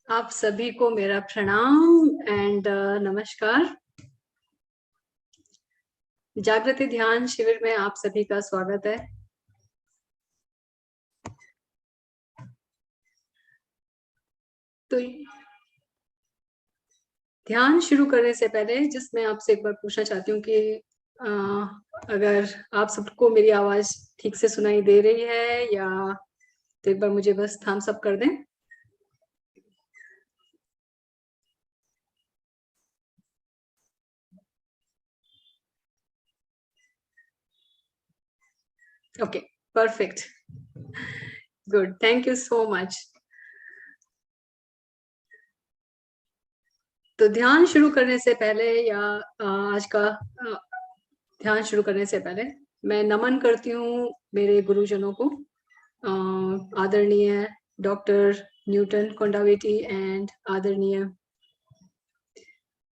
आप सभी को मेरा प्रणाम एंड नमस्कार। जागृति ध्यान शिविर में आप सभी का स्वागत है। तो ध्यान शुरू करने से पहले जिसमें आपसे एक बार पूछना चाहती हूँ कि अगर आप सबको मेरी आवाज ठीक से सुनाई दे रही है या तो एक बार मुझे बस थम्स अप कर दें। Okay, perfect, good, thank you so much. तो ध्यान शुरू करने से पहले या आज का ध्यान शुरू करने से पहले मैं नमन करती हूँ मेरे गुरुजनों को, आदरणीय डॉक्टर न्यूटन कोंडावेटी एंड आदरणीय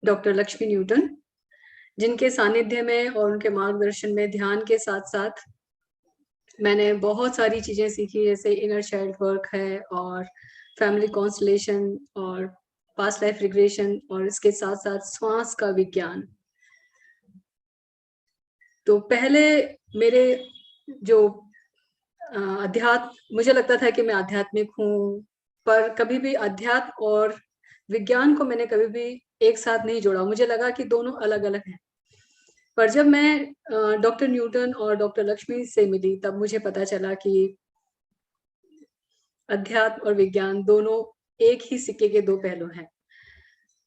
डॉक्टर लक्ष्मी न्यूटन, जिनके सानिध्य में और उनके मार्गदर्शन में ध्यान के साथ साथ मैंने बहुत सारी चीजें सीखी, जैसे इनर चाइल्ड वर्क है और फैमिली कॉन्स्टलेशन और पास्ट लाइफ रिग्रेशन और इसके साथ साथ श्वास का विज्ञान। तो पहले मेरे जो अध्यात्म, मुझे लगता था कि मैं आध्यात्मिक हूँ, पर कभी भी अध्यात्म और विज्ञान को मैंने कभी भी एक साथ नहीं जोड़ा। मुझे लगा कि दोनों अलग अलग हैं। पर जब मैं डॉक्टर न्यूटन और डॉक्टर लक्ष्मी से मिली तब मुझे पता चला कि अध्यात्म और विज्ञान दोनों एक ही सिक्के के दो पहलू हैं,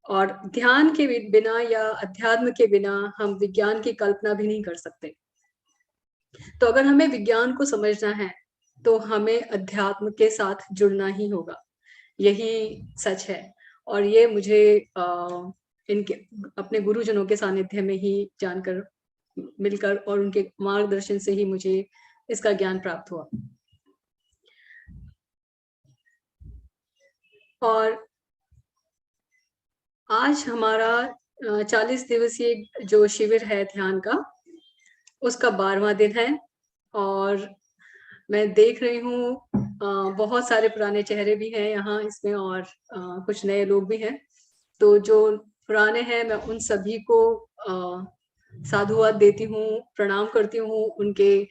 और ध्यान के बिना या अध्यात्म के बिना हम विज्ञान की कल्पना भी नहीं कर सकते। तो अगर हमें विज्ञान को समझना है तो हमें अध्यात्म के साथ जुड़ना ही होगा, यही सच है। और ये मुझे इनके अपने गुरुजनों के सानिध्य में ही जानकर, मिलकर और उनके मार्गदर्शन से ही मुझे इसका ज्ञान प्राप्त हुआ। और आज हमारा 40 दिवसीय जो शिविर है ध्यान का, उसका 12वां दिन है। और मैं देख रही हूँ बहुत सारे पुराने चेहरे भी हैं यहाँ इसमें और कुछ नए लोग भी हैं। तो जो पुराने हैं मैं उन सभी को साधुवाद देती हूँ, प्रणाम करती हूँ उनके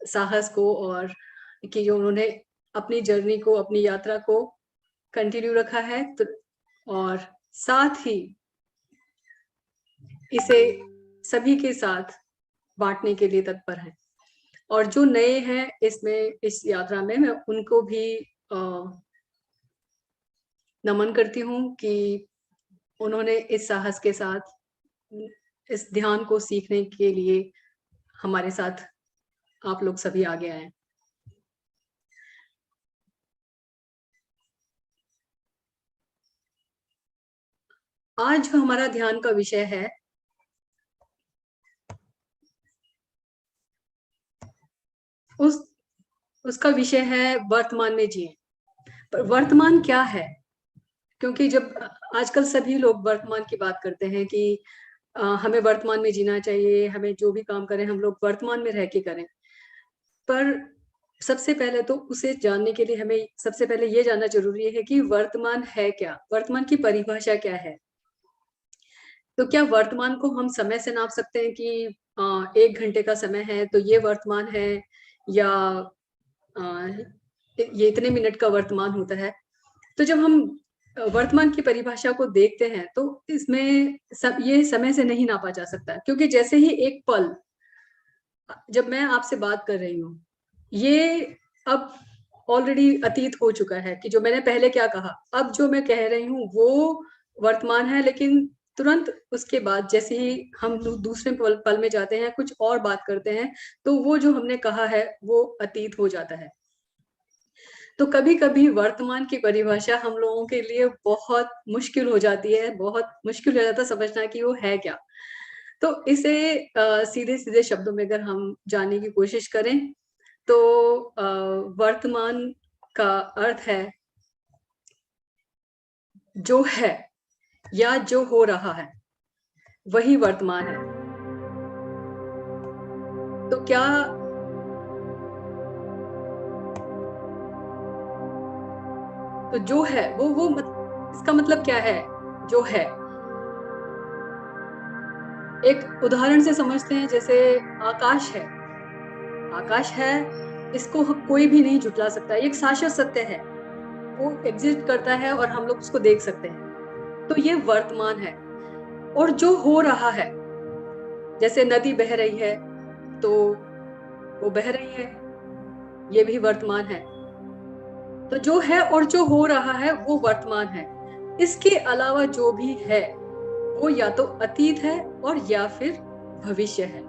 साहस को, और कि जो उन्होंने अपनी जर्नी को, अपनी यात्रा को कंटिन्यू रखा है। तो और साथ ही इसे सभी के साथ बांटने के लिए तत्पर है। और जो नए हैं इसमें, इस यात्रा में, मैं उनको भी नमन करती हूँ कि उन्होंने इस साहस के साथ इस ध्यान को सीखने के लिए हमारे साथ आप लोग सभी आगे आए। आज जो हमारा ध्यान का विषय है उसका विषय है वर्तमान में जिए। पर वर्तमान क्या है? क्योंकि जब आजकल सभी लोग वर्तमान की बात करते हैं कि हमें वर्तमान में जीना चाहिए, हमें जो भी काम करें हम लोग वर्तमान में रह के करें। पर सबसे पहले तो उसे जानने के लिए हमें सबसे पहले ये जानना जरूरी है कि वर्तमान है क्या, वर्तमान की परिभाषा क्या है। तो क्या वर्तमान को हम समय से नाप सकते हैं कि 1 घंटे का समय है तो ये वर्तमान है, या ये इतने मिनट का वर्तमान होता है? तो जब हम वर्तमान की परिभाषा को देखते हैं तो इसमें ये समय से नहीं नापा जा सकता, क्योंकि जैसे ही एक पल, जब मैं आपसे बात कर रही हूँ, ये अब ऑलरेडी अतीत हो चुका है कि जो मैंने पहले क्या कहा, अब जो मैं कह रही हूँ वो वर्तमान है। लेकिन तुरंत उसके बाद जैसे ही हम दूसरे पल में जाते हैं, कुछ और बात करते हैं, तो वो जो हमने कहा है वो अतीत हो जाता है। तो कभी कभी वर्तमान की परिभाषा हम लोगों के लिए बहुत मुश्किल हो जाती है, बहुत मुश्किल हो जाता है समझना कि वो है क्या। तो इसे सीधे सीधे शब्दों में अगर हम जानने की कोशिश करें तो वर्तमान का अर्थ है जो है या जो हो रहा है, वही वर्तमान है। तो क्या, तो जो है इसका मतलब क्या है? जो है, एक उदाहरण से समझते हैं, जैसे आकाश है। आकाश है, इसको कोई भी नहीं झुटला सकता, ये एक शाश्वत सत्य है, वो एग्जिस्ट करता है और हम लोग उसको देख सकते हैं। तो ये वर्तमान है। और जो हो रहा है, जैसे नदी बह रही है तो वो बह रही है, ये भी वर्तमान है। तो जो है और जो हो रहा है वो वर्तमान है। इसके अलावा जो भी है वो या तो अतीत है और या फिर भविष्य है।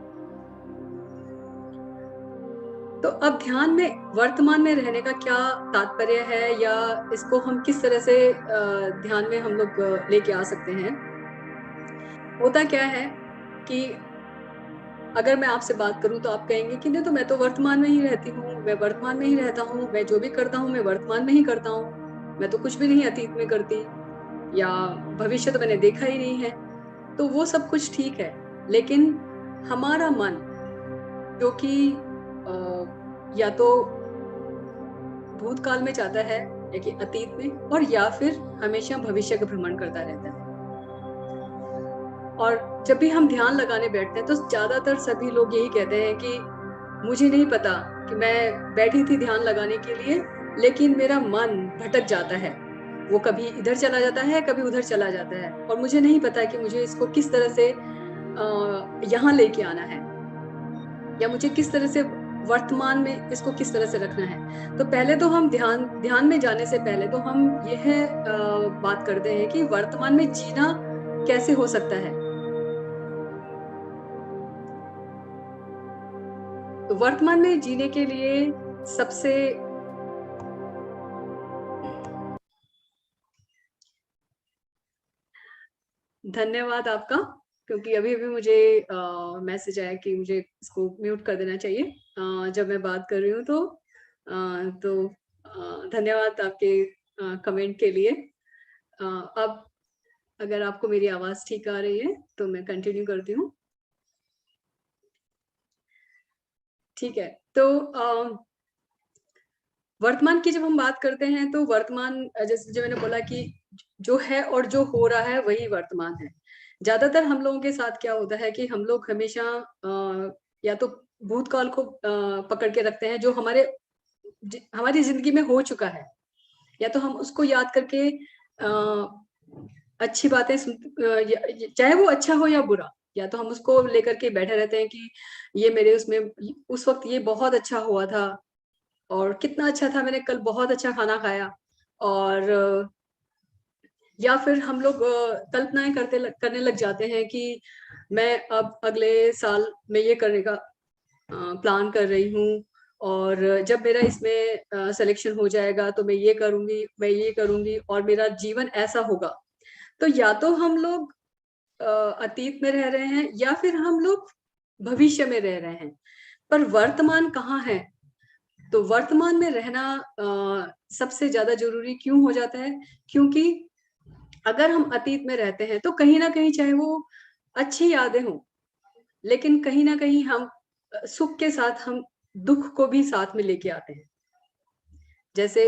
तो अब ध्यान में वर्तमान में रहने का क्या तात्पर्य है, या इसको हम किस तरह से ध्यान में हम लोग लेके आ सकते हैं? होता क्या है कि अगर मैं आपसे बात करूं तो आप कहेंगे कि नहीं, तो मैं तो वर्तमान में ही रहती हूँ, मैं वर्तमान में ही रहता हूँ, मैं जो भी करता हूँ मैं वर्तमान में ही करता हूँ, मैं तो कुछ भी नहीं अतीत में करती, या भविष्य तो मैंने देखा ही नहीं है। तो वो सब कुछ ठीक है, लेकिन हमारा मन जो कि या तो भूतकाल में जाता है या कि अतीत में, और या फिर हमेशा भविष्य का भ्रमण करता रहता है। और जब भी हम ध्यान लगाने बैठते हैं तो ज्यादातर सभी लोग यही कहते हैं कि मुझे नहीं पता कि मैं बैठी थी ध्यान लगाने के लिए, लेकिन मेरा मन भटक जाता है, वो कभी इधर चला जाता है कभी उधर चला जाता है, और मुझे नहीं पता कि मुझे इसको किस तरह से यहाँ लेके आना है, या मुझे किस तरह से वर्तमान में इसको किस तरह से रखना है। तो पहले तो हम ध्यान में जाने से पहले तो हम यह बात करते हैं कि वर्तमान में जीना कैसे हो सकता है। तो वर्तमान में जीने के लिए सबसे धन्यवाद आपका, क्योंकि अभी अभी मुझे मैसेज आया कि मुझे इसको म्यूट कर देना चाहिए जब मैं बात कर रही हूँ। तो धन्यवाद आपके कमेंट के लिए। अब अगर आपको मेरी आवाज ठीक आ रही है तो मैं कंटिन्यू करती हूँ। ठीक है, तो वर्तमान की जब हम बात करते हैं तो वर्तमान, जैसे जो मैंने बोला कि जो है और जो हो रहा है वही वर्तमान है। ज्यादातर हम लोगों के साथ क्या होता है कि हम लोग हमेशा या तो भूतकाल को पकड़ के रखते हैं जो हमारी जिंदगी में हो चुका है, या तो हम उसको याद करके अच्छी बातें चाहे वो अच्छा हो या बुरा, या तो हम उसको लेकर के बैठे रहते हैं कि ये मेरे उसमें उस वक्त ये बहुत अच्छा हुआ था, और कितना अच्छा था, मैंने कल बहुत अच्छा खाना खाया। और या फिर हम लोग कल्पनाएं करने लग जाते हैं कि मैं अब अगले साल में ये करने का प्लान कर रही हूँ, और जब मेरा इसमें सिलेक्शन हो जाएगा तो मैं ये करूंगी, मैं ये करूंगी, और मेरा जीवन ऐसा होगा। तो या तो हम लोग अतीत में रह रहे हैं या फिर हम लोग भविष्य में रह रहे हैं, पर वर्तमान कहाँ है? तो वर्तमान में रहना सबसे ज्यादा जरूरी क्यों हो जाता है? क्योंकि अगर हम अतीत में रहते हैं तो कहीं ना कहीं, चाहे वो अच्छी यादें हों, लेकिन कहीं ना कहीं हम सुख के साथ हम दुख को भी साथ में लेके आते हैं। जैसे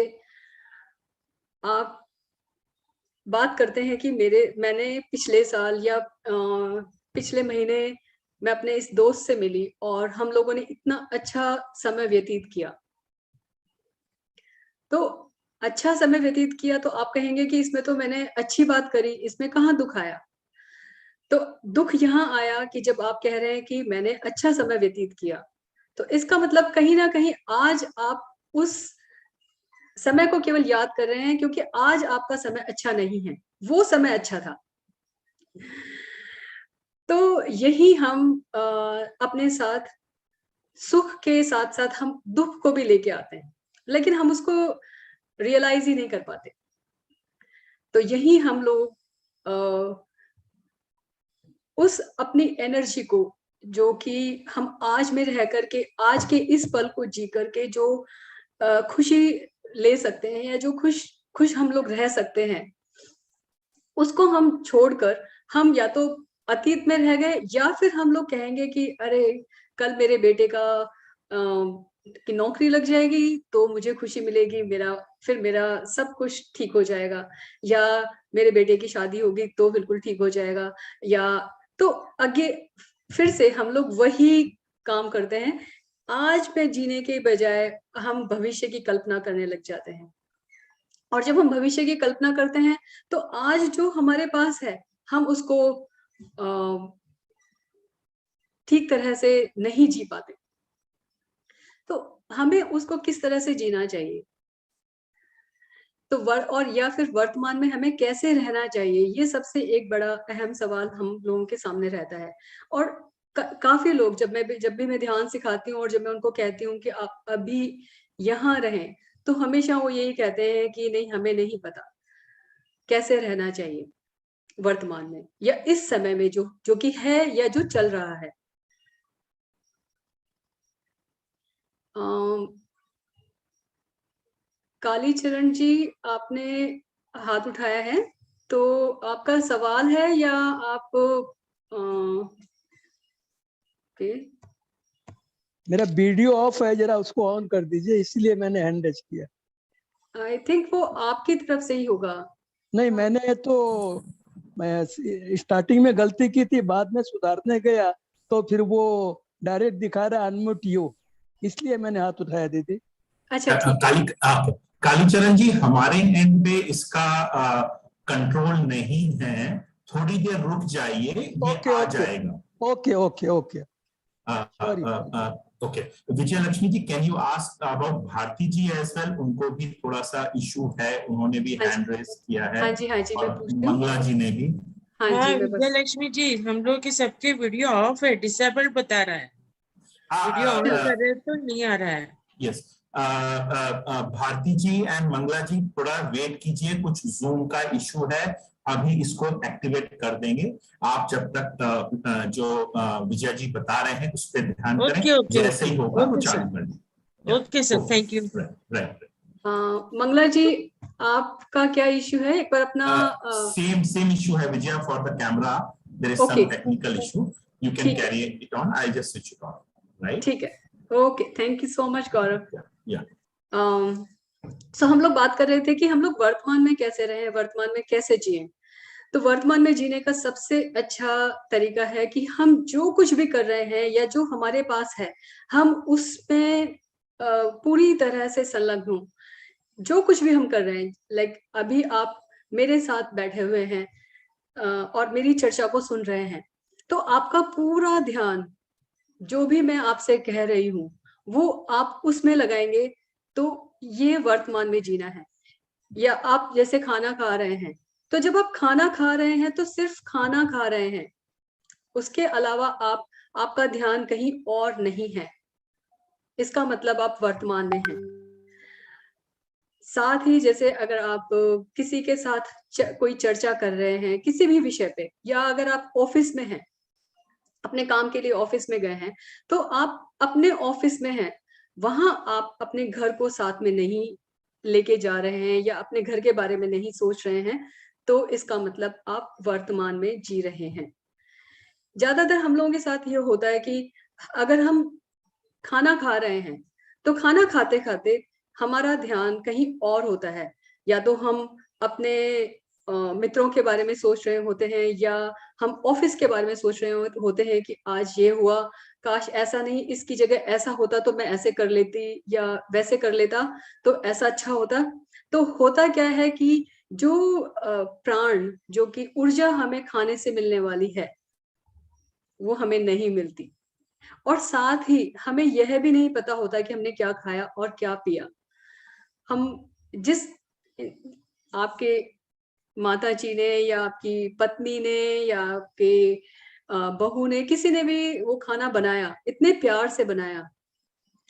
आप बात करते हैं कि मैंने पिछले साल या पिछले महीने मैं अपने इस दोस्त से मिली और हम लोगों ने इतना अच्छा समय व्यतीत किया। तो अच्छा समय व्यतीत किया तो आप कहेंगे कि इसमें तो मैंने अच्छी बात करी, इसमें कहाँ दुख आया? तो दुख यहाँ आया कि जब आप कह रहे हैं कि मैंने अच्छा समय व्यतीत किया, तो इसका मतलब कहीं ना कहीं आज आप उस समय को केवल याद कर रहे हैं क्योंकि आज आपका समय अच्छा नहीं है, वो समय अच्छा था। तो यही हम अपने साथ सुख के साथ साथ हम दुख को भी लेके आते हैं, लेकिन हम उसको रियलाइज ही नहीं कर पाते। तो यही हम लोग उस अपनी एनर्जी को, जो कि हम आज में रह करके आज के इस पल को जी करके जो खुशी ले सकते हैं, या जो खुश खुश हम लोग रह सकते हैं, उसको हम छोड़कर हम या तो अतीत में रह गए, या फिर हम लोग कहेंगे कि अरे कल मेरे बेटे का कि नौकरी लग जाएगी तो मुझे खुशी मिलेगी, मेरा सब कुछ ठीक हो जाएगा, या मेरे बेटे की शादी होगी तो बिल्कुल ठीक हो जाएगा, या तो आगे फिर से हम लोग वही काम करते हैं। आज में जीने के बजाय हम भविष्य की कल्पना करने लग जाते हैं, और जब हम भविष्य की कल्पना करते हैं तो आज जो हमारे पास है हम उसको ठीक तरह से नहीं जी पाते। तो हमें उसको किस तरह से जीना चाहिए, तो और या फिर वर्तमान में हमें कैसे रहना चाहिए, ये सबसे एक बड़ा अहम सवाल हम लोगों के सामने रहता है। और काफी लोग, जब भी मैं ध्यान सिखाती हूँ और जब मैं उनको कहती हूँ कि आप अभी यहाँ रहें, तो हमेशा वो यही कहते हैं कि नहीं, हमें नहीं पता कैसे रहना चाहिए वर्तमान में या इस समय में जो कि है या जो चल रहा है। कालीचरण जी, आपने हाथ उठाया है, तो आपका सवाल है या आप मेरा वीडियो ऑफ है, जरा उसको ऑन कर दीजिए, इसलिए मैंने हैंड रेज किया। आई थिंक वो आपकी तरफ से ही होगा। नहीं, मैं स्टार्टिंग में गलती की थी, बाद में सुधारने गया तो फिर वो डायरेक्ट दिखा रहा अनम्यूट यू, इसलिए मैंने हाथ उठाया दीदी। अच्छा, ठीक। कालीचरण जी, हमारे एंड पे इसका कंट्रोल नहीं है, थोड़ी देर रुक जाइए, ये आ जाएगा। Okay okay okay, sorry. Okay, Vijay Lakshmi ji, can you ask about Bharati ji as well? उनको भी थोड़ा सा इशू है, उन्होंने भी हैंड रेज किया है। हाँ जी, मैं पूछती हूँ। मंगला जी ने भी। हाँ, विजय लक्ष्मी जी, हम लोग की सबके वीडियो ऑफ है, डिसेबल्ड बता रहा है। वीडियो ऑन कर रहे तो नहीं आ रहा है। यस, भारती जी एंड मंगला जी, थोड़ा वेट कीजिए, कुछ जूम का इशू है, अभी इसको एक्टिवेट कर देंगे। आप जब तक जो विजय जी बता रहे हैं उस पर ध्यान करें, जैसे ही होगा वो चालू कर दें। Okay sir, thank you. Right. Mangala ji, आपका क्या इशू है? एक बार अपना सेम इशू है Vijay, for the camera there is some technical issue, you can carry it on, I just switch it on, right? ठीक है, okay, thank you so much Gaurav. या सो हम लोग बात कर रहे थे कि हम लोग वर्तमान में कैसे रहें, वर्तमान में कैसे जिएं। तो वर्तमान में जीने का सबसे अच्छा तरीका है कि हम जो कुछ भी कर रहे हैं या जो हमारे पास है, हम उसमें पूरी तरह से संलग्न हों। जो कुछ भी हम कर रहे हैं, लाइक अभी आप मेरे साथ बैठे हुए हैं और मेरी चर्चा को सुन रहे हैं, तो आपका पूरा ध्यान जो भी मैं आपसे कह रही हूँ वो आप उसमें लगाएंगे, तो ये वर्तमान में जीना है। या आप जैसे खाना खा रहे हैं, तो जब आप खाना खा रहे हैं तो सिर्फ खाना खा रहे हैं, उसके अलावा आपका ध्यान कहीं और नहीं है, इसका मतलब आप वर्तमान में हैं। साथ ही जैसे अगर आप किसी के साथ कोई चर्चा कर रहे हैं किसी भी विषय पे, या अगर आप ऑफिस में हैं, अपने काम के लिए ऑफिस में गए हैं, तो आप अपने ऑफिस में हैं, वहां आप अपने घर को साथ में नहीं लेके जा रहे हैं या अपने घर के बारे में नहीं सोच रहे हैं, तो इसका मतलब आप वर्तमान में जी रहे हैं। ज्यादातर हम लोगों के साथ ये होता है कि अगर हम खाना खा रहे हैं, तो खाना खाते खाते हमारा ध्यान कहीं और होता है, या तो हम अपने मित्रों के बारे में सोच रहे होते हैं, या हम ऑफिस के बारे में सोच रहे होते हैं कि आज ये हुआ, काश ऐसा नहीं, इसकी जगह ऐसा होता तो मैं ऐसे कर लेती, या वैसे कर लेता तो ऐसा अच्छा होता। तो होता क्या है कि जो प्राण, जो कि ऊर्जा हमें खाने से मिलने वाली है, वो हमें नहीं मिलती। और साथ ही हमें यह भी नहीं पता होता कि हमने क्या खाया और क्या पिया। हम जिस आपके माता जी ने या आपकी पत्नी ने या आपके बहू ने, किसी ने भी वो खाना बनाया, इतने प्यार से बनाया,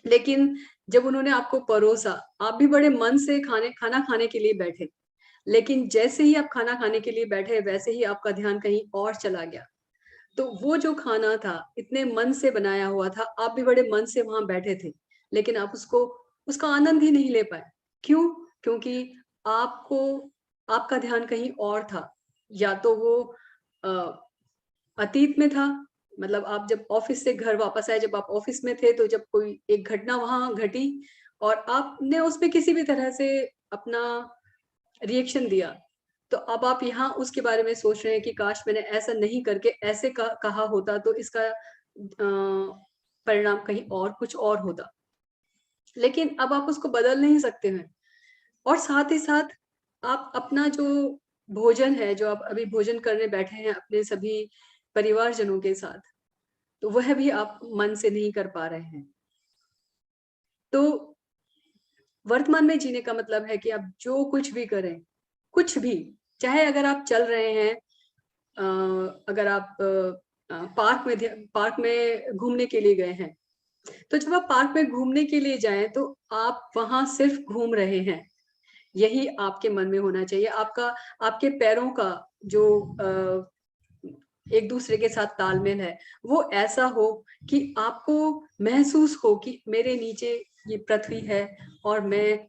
लेकिन जब उन्होंने आपको परोसा, आप भी बड़े मन से खाना खाने के लिए बैठे, लेकिन जैसे ही आप खाना खाने के लिए बैठे, वैसे ही आपका ध्यान कहीं और चला गया। तो वो जो खाना था, इतने मन से बनाया हुआ था, आप भी बड़े मन से वहां बैठे थे, लेकिन आप उसका आनंद ही नहीं ले पाए। क्यों? क्योंकि आपका ध्यान कहीं और था, या तो वो अतीत में था, मतलब आप जब ऑफिस से घर वापस आए, जब आप ऑफिस में थे, तो जब कोई एक घटना वहां घटी और आपने उसमें किसी भी तरह से अपना रिएक्शन दिया, तो अब आप यहाँ उसके बारे में सोच रहे हैं कि काश मैंने ऐसा नहीं करके ऐसे कहा होता तो इसका परिणाम कहीं और कुछ और होता। लेकिन अब आप उसको बदल नहीं सकते हैं। और साथ ही साथ आप अपना जो भोजन है, जो आप अभी भोजन करने बैठे हैं अपने सभी परिवारजनों के साथ, तो वह भी आप मन से नहीं कर पा रहे हैं। तो वर्तमान में जीने का मतलब है कि आप जो कुछ भी करें, कुछ भी, चाहे अगर आप चल रहे हैं, अगर आप पार्क में घूमने के लिए गए हैं, तो जब आप पार्क में घूमने के लिए जाएं तो आप वहां सिर्फ घूम रहे हैं, यही आपके मन में होना चाहिए। आपके पैरों का जो एक दूसरे के साथ तालमेल है, वो ऐसा हो कि आपको महसूस हो कि मेरे नीचे ये पृथ्वी है और मैं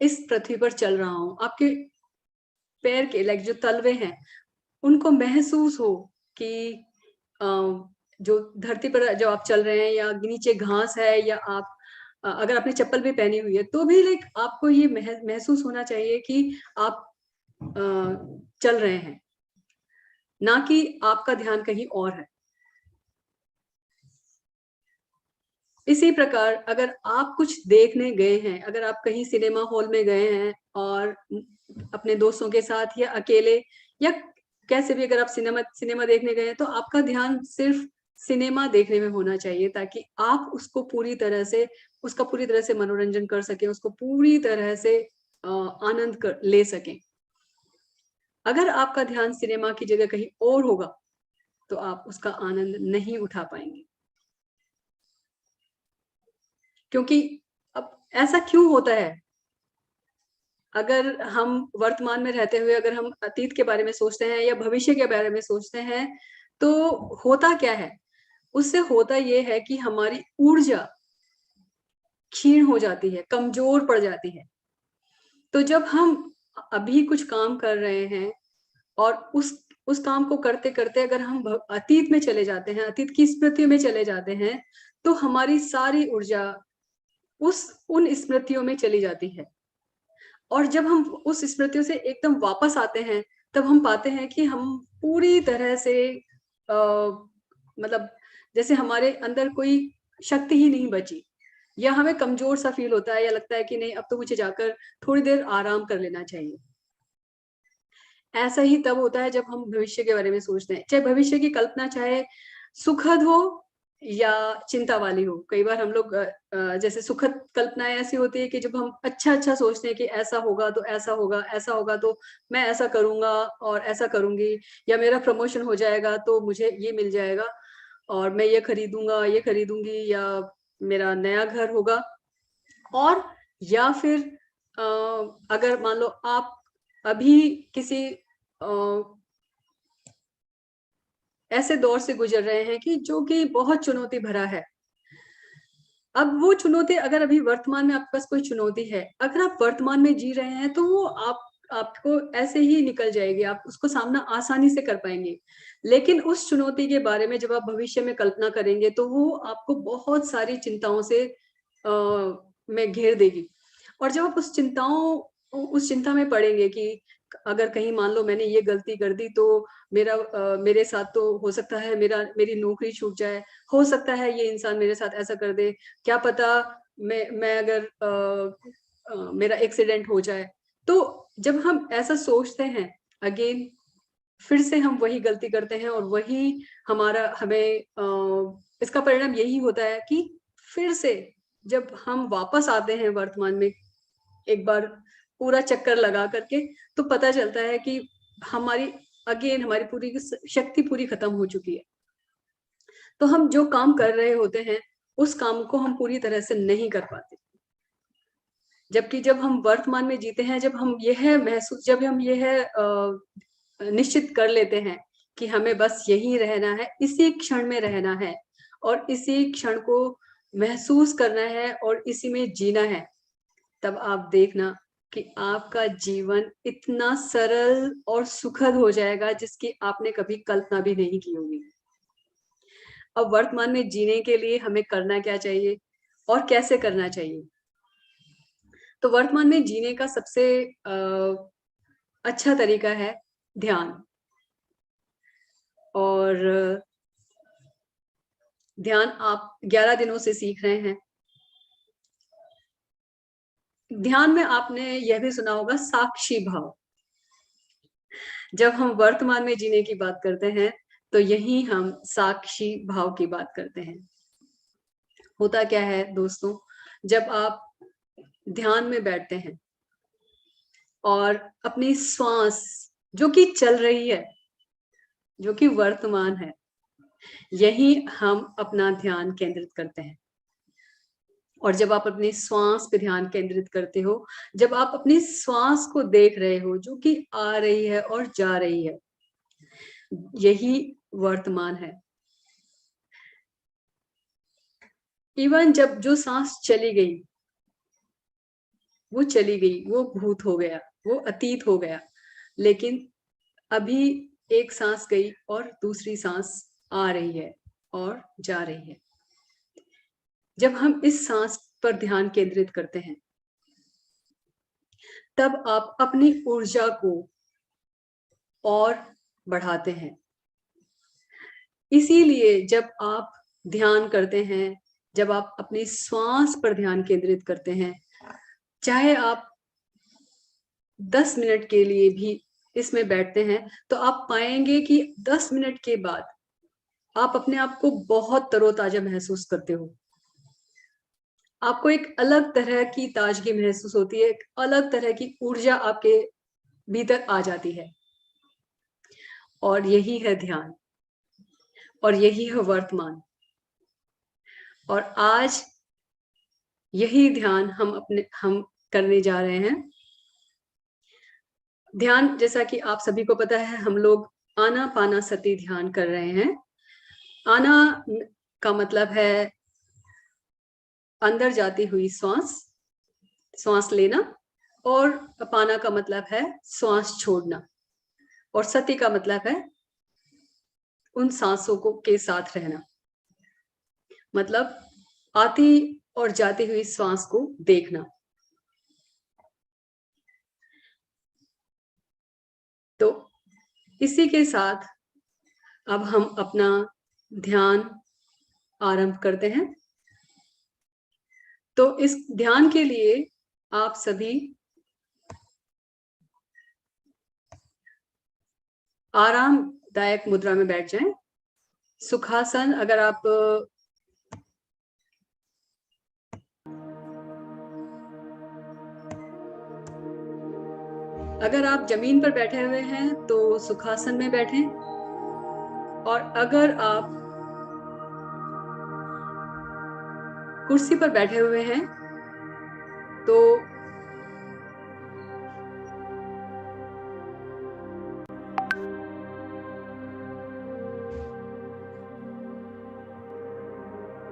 इस पृथ्वी पर चल रहा हूं। आपके पैर के जो तलवे हैं, उनको महसूस हो कि जो धरती पर जब आप चल रहे हैं या नीचे घास है, या आप अगर आपने चप्पल भी पहनी हुई है तो भी आपको ये महसूस होना चाहिए कि आप चल रहे हैं, ना कि आपका ध्यान कहीं और है। इसी प्रकार अगर आप कुछ देखने गए हैं, अगर आप कहीं सिनेमा हॉल में गए हैं और अपने दोस्तों के साथ या अकेले या कैसे भी, अगर आप सिनेमा देखने गए हैं, तो आपका ध्यान सिर्फ सिनेमा देखने में होना चाहिए, ताकि आप उसको पूरी तरह से मनोरंजन कर सकें, उसको पूरी तरह से आनंद ले सकें। अगर आपका ध्यान सिनेमा की जगह कहीं और होगा तो आप उसका आनंद नहीं उठा पाएंगे। क्योंकि अब ऐसा क्यों होता है? अगर हम वर्तमान में रहते हुए अगर हम अतीत के बारे में सोचते हैं या भविष्य के बारे में सोचते हैं, तो होता क्या है? उससे होता ये है कि हमारी ऊर्जा क्षीण हो जाती है, कमजोर पड़ जाती है। तो जब हम अभी कुछ काम कर रहे हैं और उस काम को करते करते अगर हम अतीत में चले जाते हैं, अतीत की स्मृतियों में चले जाते हैं, तो हमारी सारी ऊर्जा उन स्मृतियों में चली जाती है। और जब हम उस स्मृतियों से एकदम वापस आते हैं, तब हम पाते हैं कि हम पूरी तरह से मतलब जैसे हमारे अंदर कोई शक्ति ही नहीं बची, या हमें कमजोर सा फील होता है, या लगता है कि नहीं, अब तो मुझे जाकर थोड़ी देर आराम कर लेना चाहिए। ऐसा ही तब होता है जब हम भविष्य के बारे में सोचते हैं, चाहे भविष्य की कल्पना चाहे सुखद हो या चिंता वाली हो। कई बार हम लोग जैसे सुखद कल्पनाएं ऐसी होती है कि जब हम अच्छा सोचते हैं कि ऐसा होगा तो ऐसा होगा, ऐसा होगा तो मैं ऐसा करूंगा और ऐसा करूंगी, या मेरा प्रमोशन हो जाएगा तो मुझे ये मिल जाएगा और मैं ये खरीदूंगा, ये खरीदूंगी, या मेरा नया घर होगा। और या फिर अगर मान लो आप अभी किसी ऐसे दौर से गुजर रहे हैं कि जो कि बहुत चुनौती भरा है। अब वो चुनौती, अगर अभी वर्तमान में आपके पास कोई चुनौती है, अगर आप वर्तमान में जी रहे हैं, तो वो आपको ऐसे ही निकल जाएगी, आप उसको सामना आसानी से कर पाएंगे। लेकिन उस चुनौती के बारे में जब आप भविष्य में कल्पना करेंगे, तो वो आपको बहुत सारी चिंताओं से में घेर देगी। और जब आप उस चिंता में पड़ेंगे कि अगर कहीं मान लो मैंने ये गलती कर दी तो मेरे साथ तो हो सकता है मेरी नौकरी छूट जाए, हो सकता है ये इंसान मेरे साथ ऐसा कर दे, क्या पता मैं अगर मेरा एक्सीडेंट हो जाए। तो जब हम ऐसा सोचते हैं, अगेन फिर से हम वही गलती करते हैं, और वही हमें इसका परिणाम यही होता है कि फिर से जब हम वापस आते हैं वर्तमान में एक बार पूरा चक्कर लगा करके, तो पता चलता है कि हमारी पूरी शक्ति पूरी खत्म हो चुकी है। तो हम जो काम कर रहे होते हैं, उस काम को हम पूरी तरह से नहीं कर पाते। जबकि जब हम वर्तमान में जीते हैं, जब हम यह निश्चित कर लेते हैं कि हमें बस यही रहना है, इसी क्षण में रहना है और इसी क्षण को महसूस करना है और इसी में जीना है, तब आप देखना कि आपका जीवन इतना सरल और सुखद हो जाएगा जिसकी आपने कभी कल्पना भी नहीं की होगी। अब वर्तमान में जीने के लिए हमें करना क्या चाहिए और कैसे करना चाहिए। तो वर्तमान में जीने का सबसे अच्छा तरीका है ध्यान। और ध्यान आप 11 दिनों से सीख रहे हैं। ध्यान में आपने यह भी सुना होगा साक्षी भाव। जब हम वर्तमान में जीने की बात करते हैं तो यही हम साक्षी भाव की बात करते हैं। होता क्या है दोस्तों, जब आप ध्यान में बैठते हैं और अपनी श्वास जो कि चल रही है, जो कि वर्तमान है, यही हम अपना ध्यान केंद्रित करते हैं। और जब आप अपनी श्वास पे ध्यान केंद्रित करते हो, जब आप अपनी श्वास को देख रहे हो जो कि आ रही है और जा रही है, यही वर्तमान है। इवन जब जो सांस चली गई, वो चली गई, वो भूत हो गया, वो अतीत हो गया, लेकिन अभी एक सांस गई और दूसरी सांस आ रही है और जा रही है। जब हम इस सांस पर ध्यान केंद्रित करते हैं, तब आप अपनी ऊर्जा को और बढ़ाते हैं। इसीलिए जब आप ध्यान करते हैं, जब आप अपनी श्वास पर ध्यान केंद्रित करते हैं, चाहे आप 10 मिनट के लिए भी इसमें बैठते हैं, तो आप पाएंगे कि 10 मिनट के बाद आप अपने आप को बहुत तरोताजा महसूस करते हो। आपको एक अलग तरह की ताजगी महसूस होती है, एक अलग तरह की ऊर्जा आपके भीतर आ जाती है। और यही है ध्यान, और यही है वर्तमान। और आज यही ध्यान हम करने जा रहे हैं। ध्यान, जैसा कि आप सभी को पता है, हम लोग आनापानसति ध्यान कर रहे हैं। आना का मतलब है अंदर जाती हुई श्वास लेना, और पाना का मतलब है श्वास छोड़ना, और सति का मतलब है उन सांसों को के साथ रहना, मतलब आती और जाती हुई श्वास को देखना। तो इसी के साथ अब हम अपना ध्यान आरंभ करते हैं। तो इस ध्यान के लिए आप सभी आरामदायक मुद्रा में बैठ जाएं। सुखासन, अगर आप जमीन पर बैठे हुए हैं तो सुखासन में बैठें, और अगर आप कुर्सी पर बैठे हुए हैं तो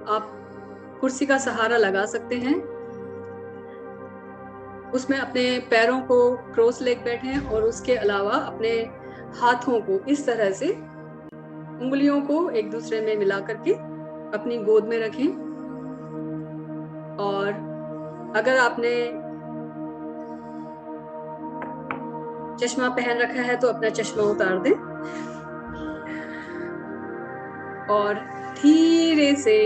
आप कुर्सी का सहारा लगा सकते हैं। उसमें अपने पैरों को क्रॉस लेग बैठें, और उसके अलावा अपने हाथों को इस तरह से उंगलियों को एक दूसरे में मिला करके अपनी गोद में रखें। और अगर आपने चश्मा पहन रखा है तो अपना चश्मा उतार दें, और धीरे से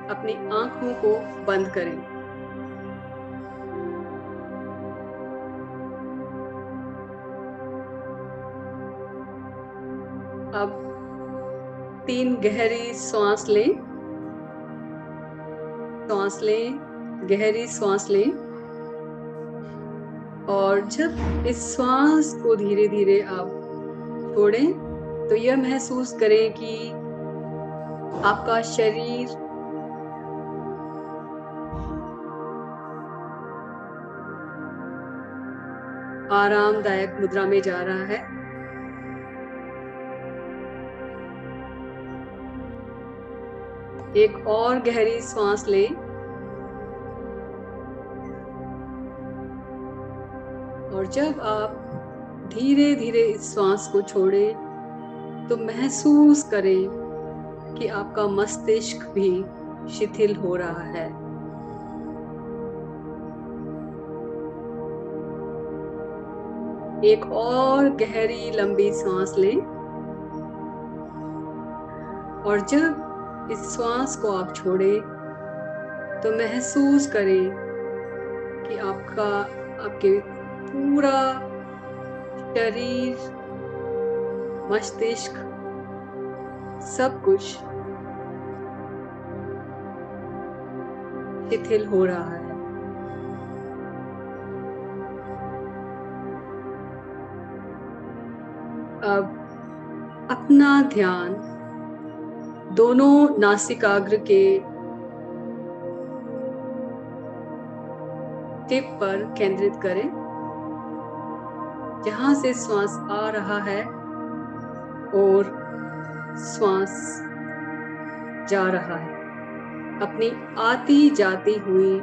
अपनी आंखों को बंद करें। अब 3 गहरी सांस लें, गहरी सांस लें, और जब इस सांस को धीरे धीरे आप छोड़ें तो यह महसूस करें कि आपका शरीर आरामदायक मुद्रा में जा रहा है। एक और गहरी सांस लें, और जब आप धीरे धीरे इस सांस को छोड़ें तो महसूस करें कि आपका मस्तिष्क भी शिथिल हो रहा है। एक और गहरी लंबी सांस लें और जब इस श्वास को आप छोड़ें तो महसूस करें कि आपके पूरा शरीर, मस्तिष्क, सब कुछ शिथिल हो रहा है। अब अपना ध्यान दोनों नासिकाग्र के टिप पर केंद्रित करें, जहां से श्वास आ रहा है और श्वास जा रहा है। अपनी आती जाती हुई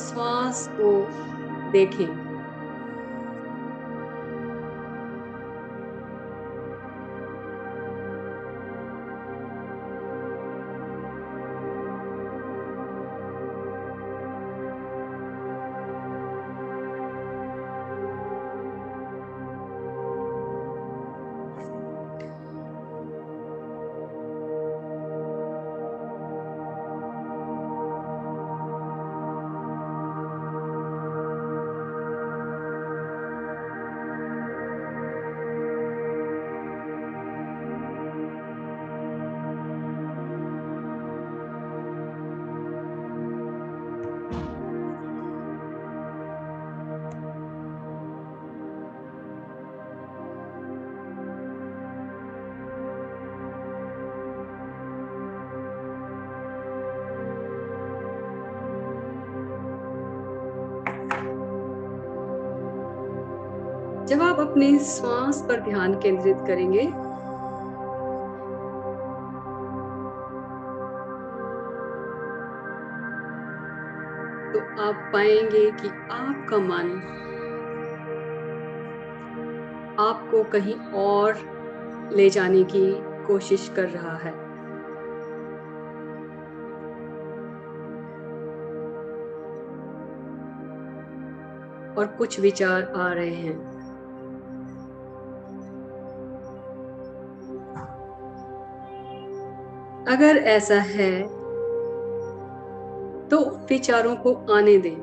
श्वास को देखें। जब आप अपनी श्वास पर ध्यान केंद्रित करेंगे तो आप पाएंगे कि आपका मन आपको कहीं और ले जाने की कोशिश कर रहा है। और कुछ विचार आ रहे हैं। अगर ऐसा है तो विचारों को आने दें।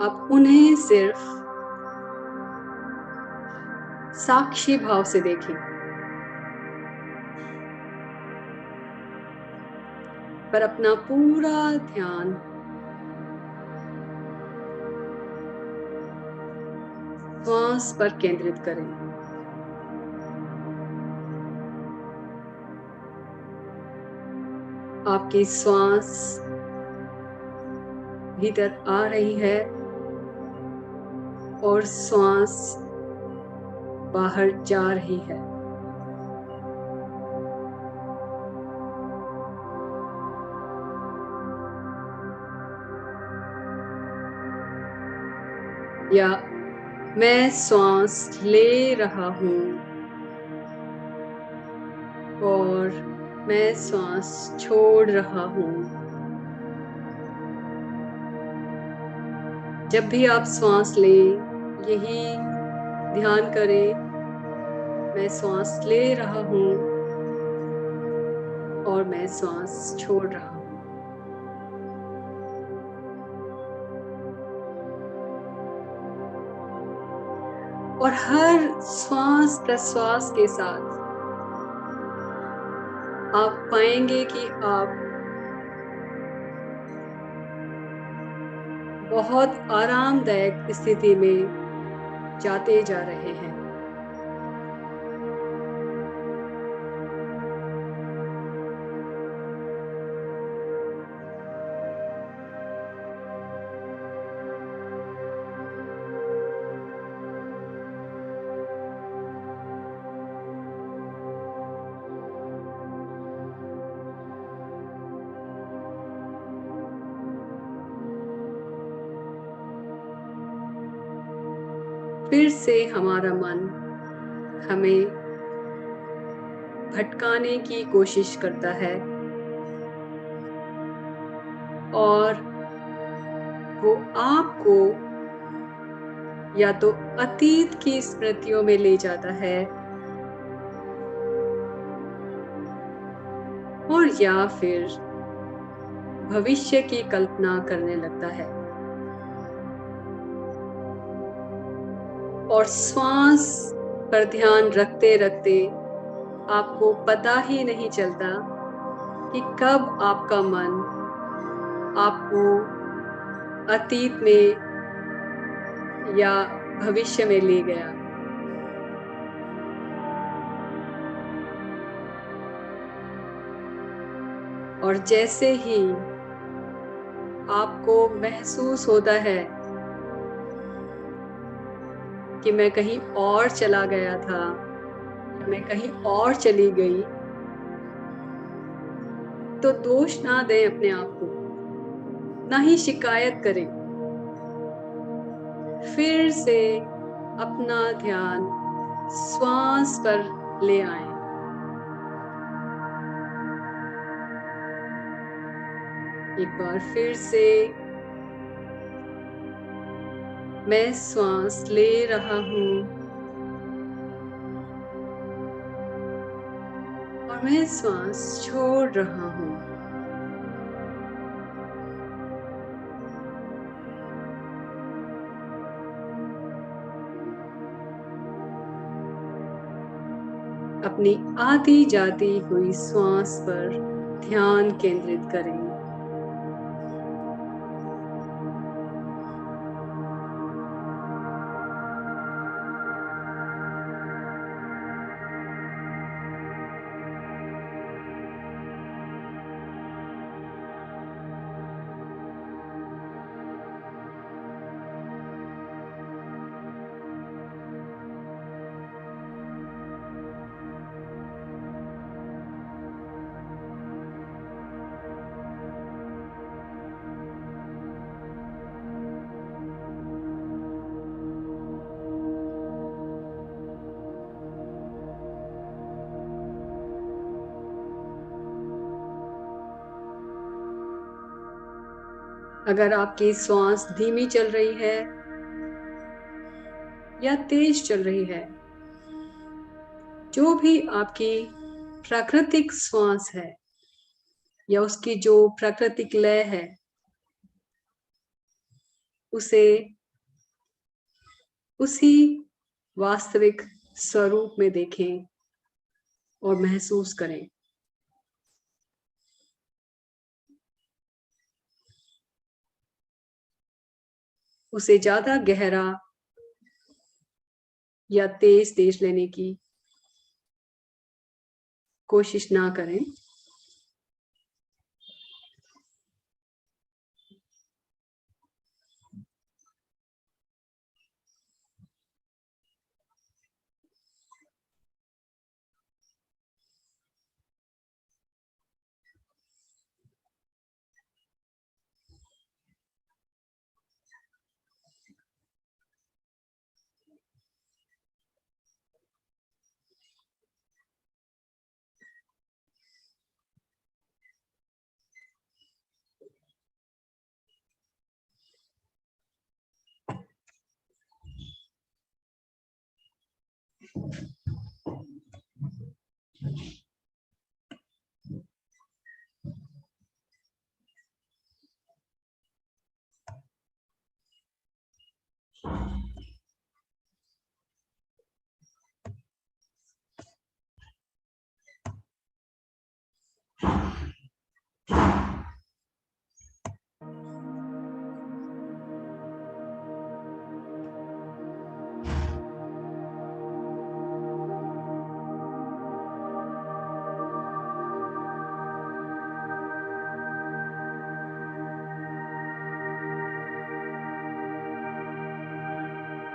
आप उन्हें सिर्फ साक्षी भाव से देखें, पर अपना पूरा ध्यान श्वास पर केंद्रित करें। आपकी श्वास भीतर आ रही है और श्वास बाहर जा रही है। या मैं श्वास ले रहा हूं और मैं श्वास छोड़ रहा हूं। जब भी आप श्वास लें, यही ध्यान करें, मैं श्वास ले रहा हूं और मैं श्वास छोड़ रहा हूं। और हर श्वास प्रश्वास के साथ आप पाएंगे कि आप बहुत आरामदायक स्थिति में जाते जा रहे हैं। फिर से हमारा मन हमें भटकाने की कोशिश करता है और वो आपको या तो अतीत की स्मृतियों में ले जाता है और या फिर भविष्य की कल्पना करने लगता है। और श्वास पर ध्यान रखते रखते आपको पता ही नहीं चलता कि कब आपका मन आपको अतीत में या भविष्य में ले गया। और जैसे ही आपको महसूस होता है कि मैं कहीं और चला गया था, मैं कहीं और चली गई, तो दोष ना दें अपने आप को, ना ही शिकायत करें। फिर से अपना ध्यान श्वास पर ले आएं। एक बार फिर से मैं श्वास ले रहा हूं और मैं श्वास छोड़ रहा हूं। अपनी आती जाती हुई श्वास पर ध्यान केंद्रित करें। अगर आपकी श्वास धीमी चल रही है या तेज चल रही है, जो भी आपकी प्राकृतिक श्वास है या उसकी जो प्राकृतिक लय है, उसे उसी वास्तविक स्वरूप में देखें और महसूस करें। उसे ज्यादा गहरा या तेज तेज लेने की कोशिश ना करें।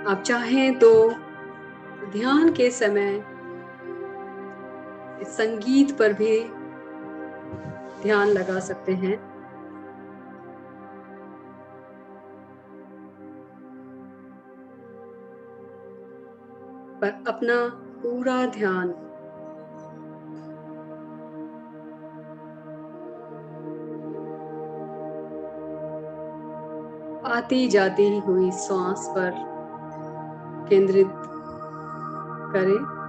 आप चाहें तो ध्यान के समय संगीत पर भी ध्यान लगा सकते हैं। पर अपना पूरा ध्यान आती जाती हुई श्वास पर केंद्रित करें।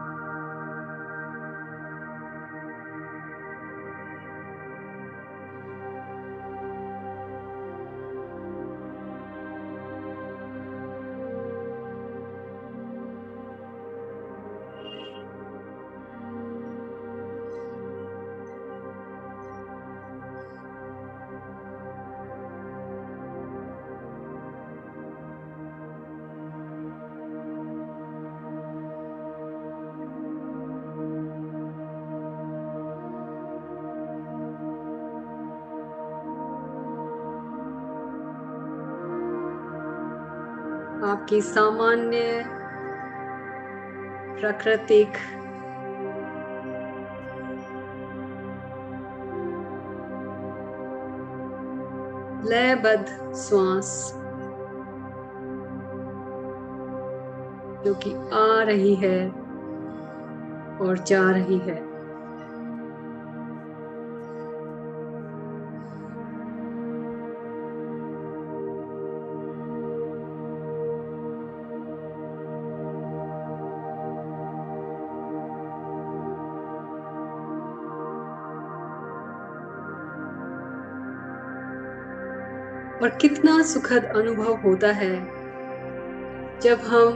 आपकी सामान्य प्राकृतिक लयबद्ध श्वास जो कि आ रही है और जा रही है, और कितना सुखद अनुभव होता है जब हम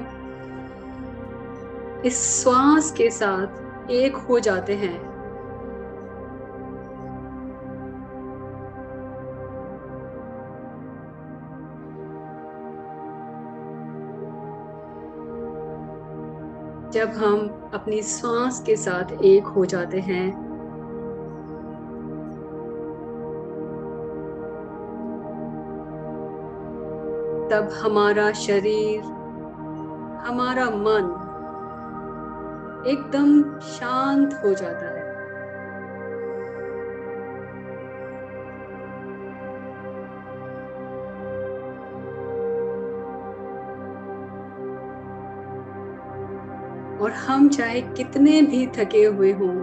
इस श्वास के साथ एक हो जाते हैं। जब हम अपनी श्वास के साथ एक हो जाते हैं, तब हमारा शरीर, हमारा मन एकदम शांत हो जाता है। और हम चाहे कितने भी थके हुए हों,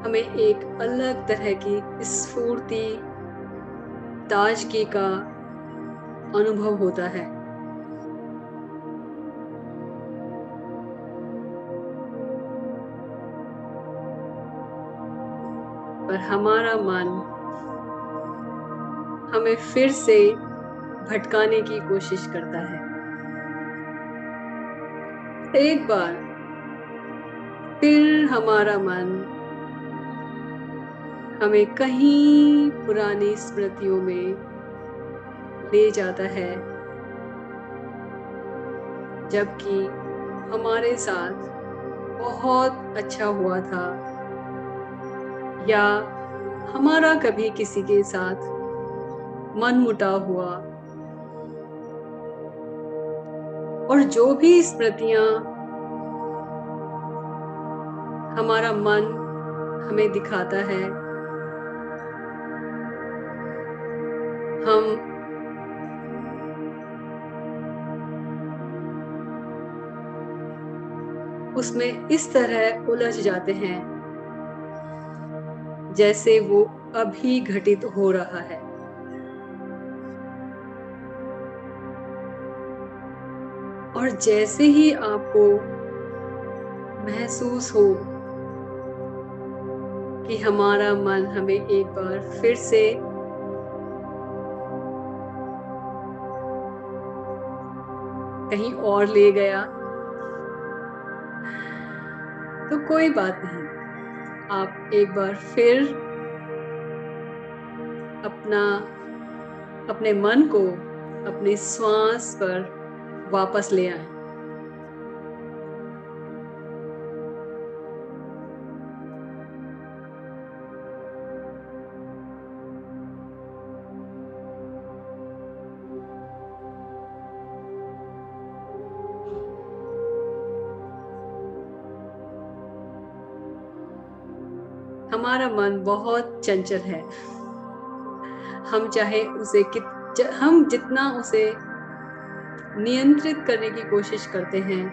हमें एक अलग तरह की स्फूर्ति, ताजगी का अनुभव होता है। पर हमारा मन हमें फिर से भटकाने की कोशिश करता है। एक बार फिर हमारा मन हमें कहीं पुरानी स्मृतियों में ले जाता है, जबकि हमारे साथ बहुत अच्छा हुआ था, या हमारा कभी किसी के साथ मनमुटाव हुआ, और जो भी स्मृतियां हमारा मन हमें दिखाता है, हम उसमें इस तरह उलझ जाते हैं जैसे वो अभी घटित हो रहा है। और जैसे ही आपको महसूस हो कि हमारा मन हमें एक बार फिर से कहीं और ले गया, तो कोई बात नहीं, आप एक बार फिर अपने मन को अपने श्वास पर वापस ले आए। हमारा मन बहुत चंचल है। हम चाहे उसे हम जितना उसे नियंत्रित करने की कोशिश करते हैं,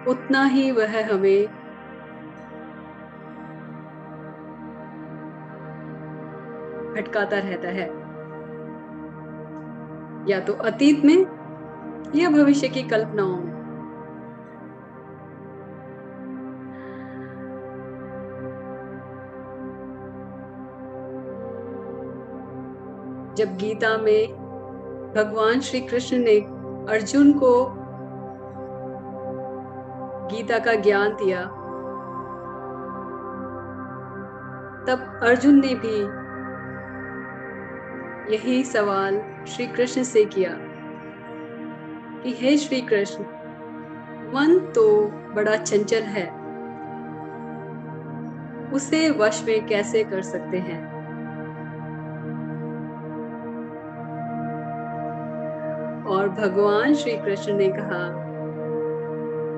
उतना ही वह हमें भटकाता रहता है। या तो अतीत में या भविष्य की कल्पनाओं में। जब गीता में भगवान श्री कृष्ण ने अर्जुन को गीता का ज्ञान दिया, तब अर्जुन ने भी यही सवाल श्री कृष्ण से किया कि हे श्री कृष्ण, मन तो बड़ा चंचल है, उसे वश में कैसे कर सकते हैं? और भगवान श्री कृष्ण ने कहा,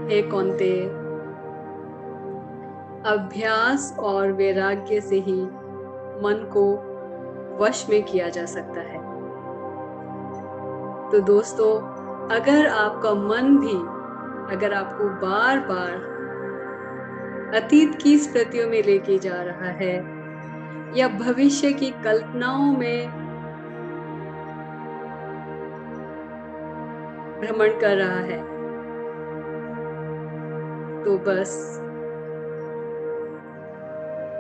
हे कौन्तेय, अभ्यास और वैराग्य से ही मन को वश में किया जा सकता है। तो दोस्तों, अगर आपका मन भी अगर आपको बार बार अतीत की स्मृतियों में लेके जा रहा है या भविष्य की कल्पनाओं में भ्रमण कर रहा है, तो बस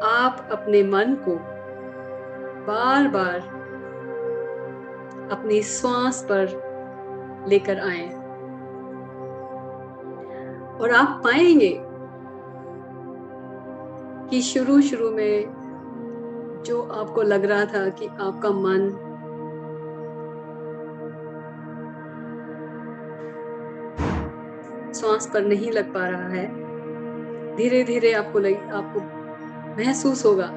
आप अपने मन को बार बार अपनी श्वास पर लेकर आए और आप पाएंगे कि शुरू में जो आपको लग रहा था कि आपका मन श्वास पर नहीं लग पा रहा है, धीरे धीरे आपको महसूस होगा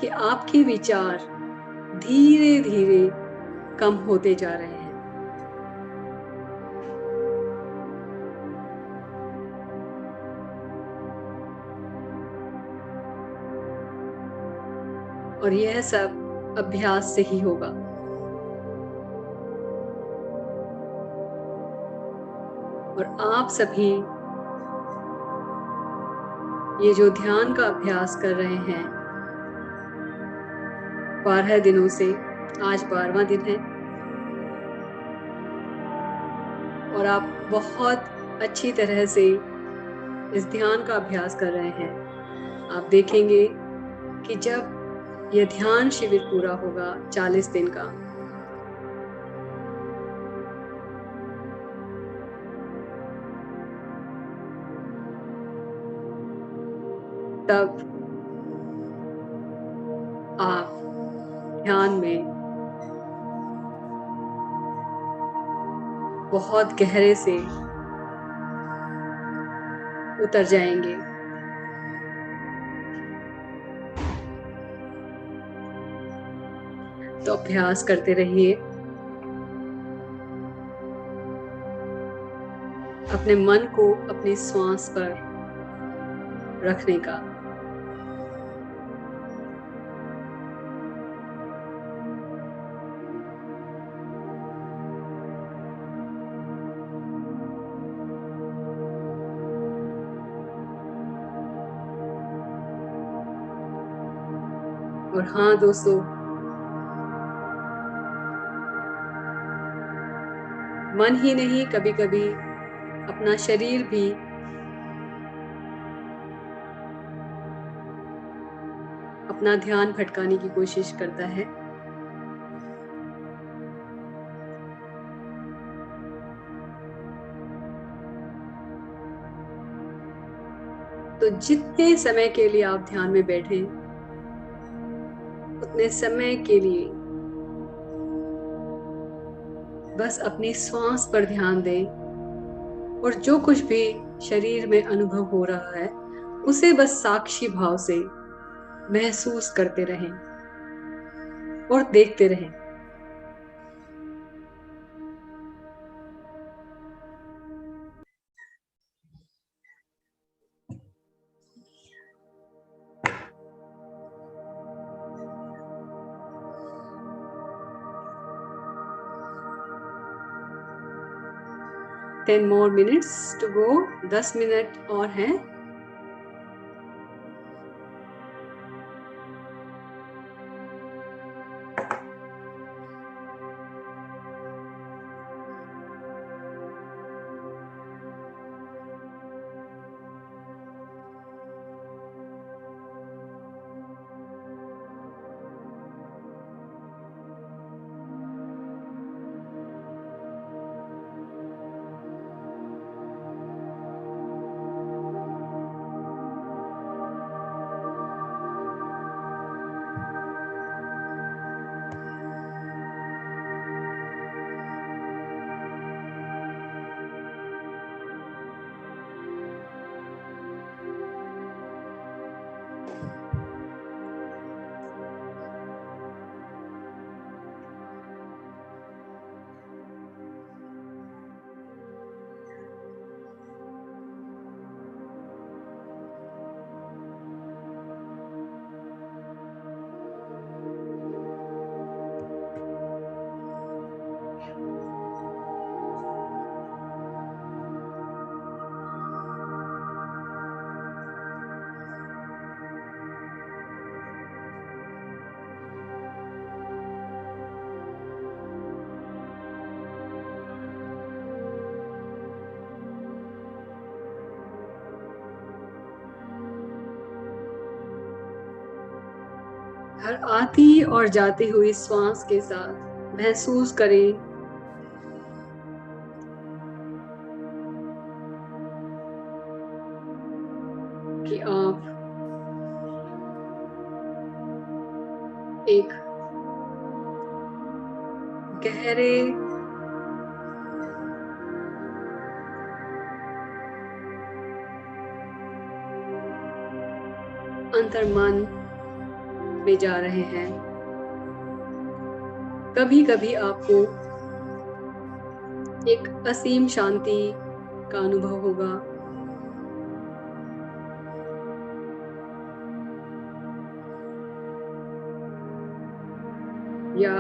कि आपके विचार धीरे धीरे कम होते जा रहे हैं। और यह सब अभ्यास से ही होगा। और आप सभी ये जो ध्यान का अभ्यास कर रहे हैं 12 दिनों से, आज 12वां दिन है और आप बहुत अच्छी तरह से इस ध्यान का अभ्यास कर रहे हैं। आप देखेंगे कि जब यह ध्यान शिविर पूरा होगा 40 दिन का, तब आप ध्यान में बहुत गहरे से उतर जाएंगे। तो अभ्यास करते रहिए, अपने मन को अपनी श्वास पर रखने का। और हाँ दोस्तों, मन ही नहीं, कभी कभी अपना शरीर भी अपना ध्यान भटकाने की कोशिश करता है। तो जितने समय के लिए आप ध्यान में बैठे, उतने समय के लिए बस अपनी श्वास पर ध्यान दें और जो कुछ भी शरीर में अनुभव हो रहा है उसे बस साक्षी भाव से महसूस करते रहें और देखते रहें। Ten more minutes to go, 10 minute और हैं। हर आती और जाती हुई श्वास के साथ महसूस करें कि आप एक गहरे अंतर्मन में जा रहे हैं। कभी कभी आपको एक असीम शांति का अनुभव होगा, या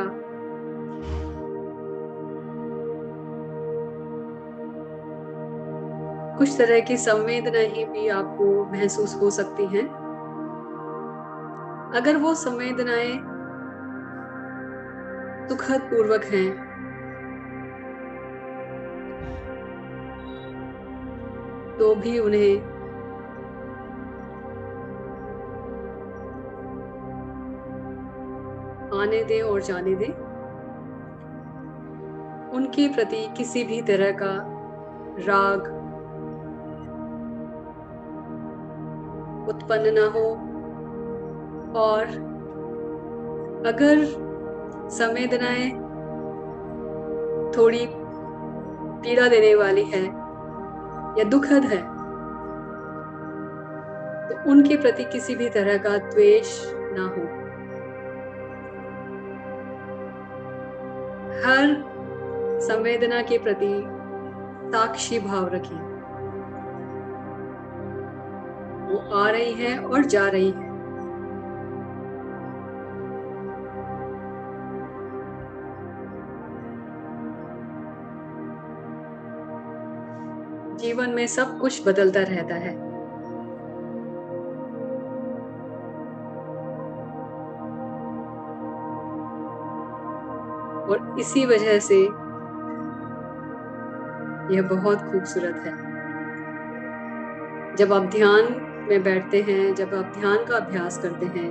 कुछ तरह की संवेदनाएं भी आपको महसूस हो सकती हैं। अगर वो संवेदनाएं सुखद पूर्वक हैं तो भी उन्हें आने दें और जाने दें। उनके प्रति किसी भी तरह का राग उत्पन्न ना हो, और अगर संवेदनाएं थोड़ी पीड़ा देने वाली है या दुखद है तो उनके प्रति किसी भी तरह का द्वेष ना हो। हर संवेदना के प्रति साक्षी भाव रखें, वो आ रही है और जा रही है। जीवन में सब कुछ बदलता रहता है, और इसी वजह से यह बहुत खूबसूरत है। जब आप ध्यान में बैठते हैं, जब आप ध्यान का अभ्यास करते हैं,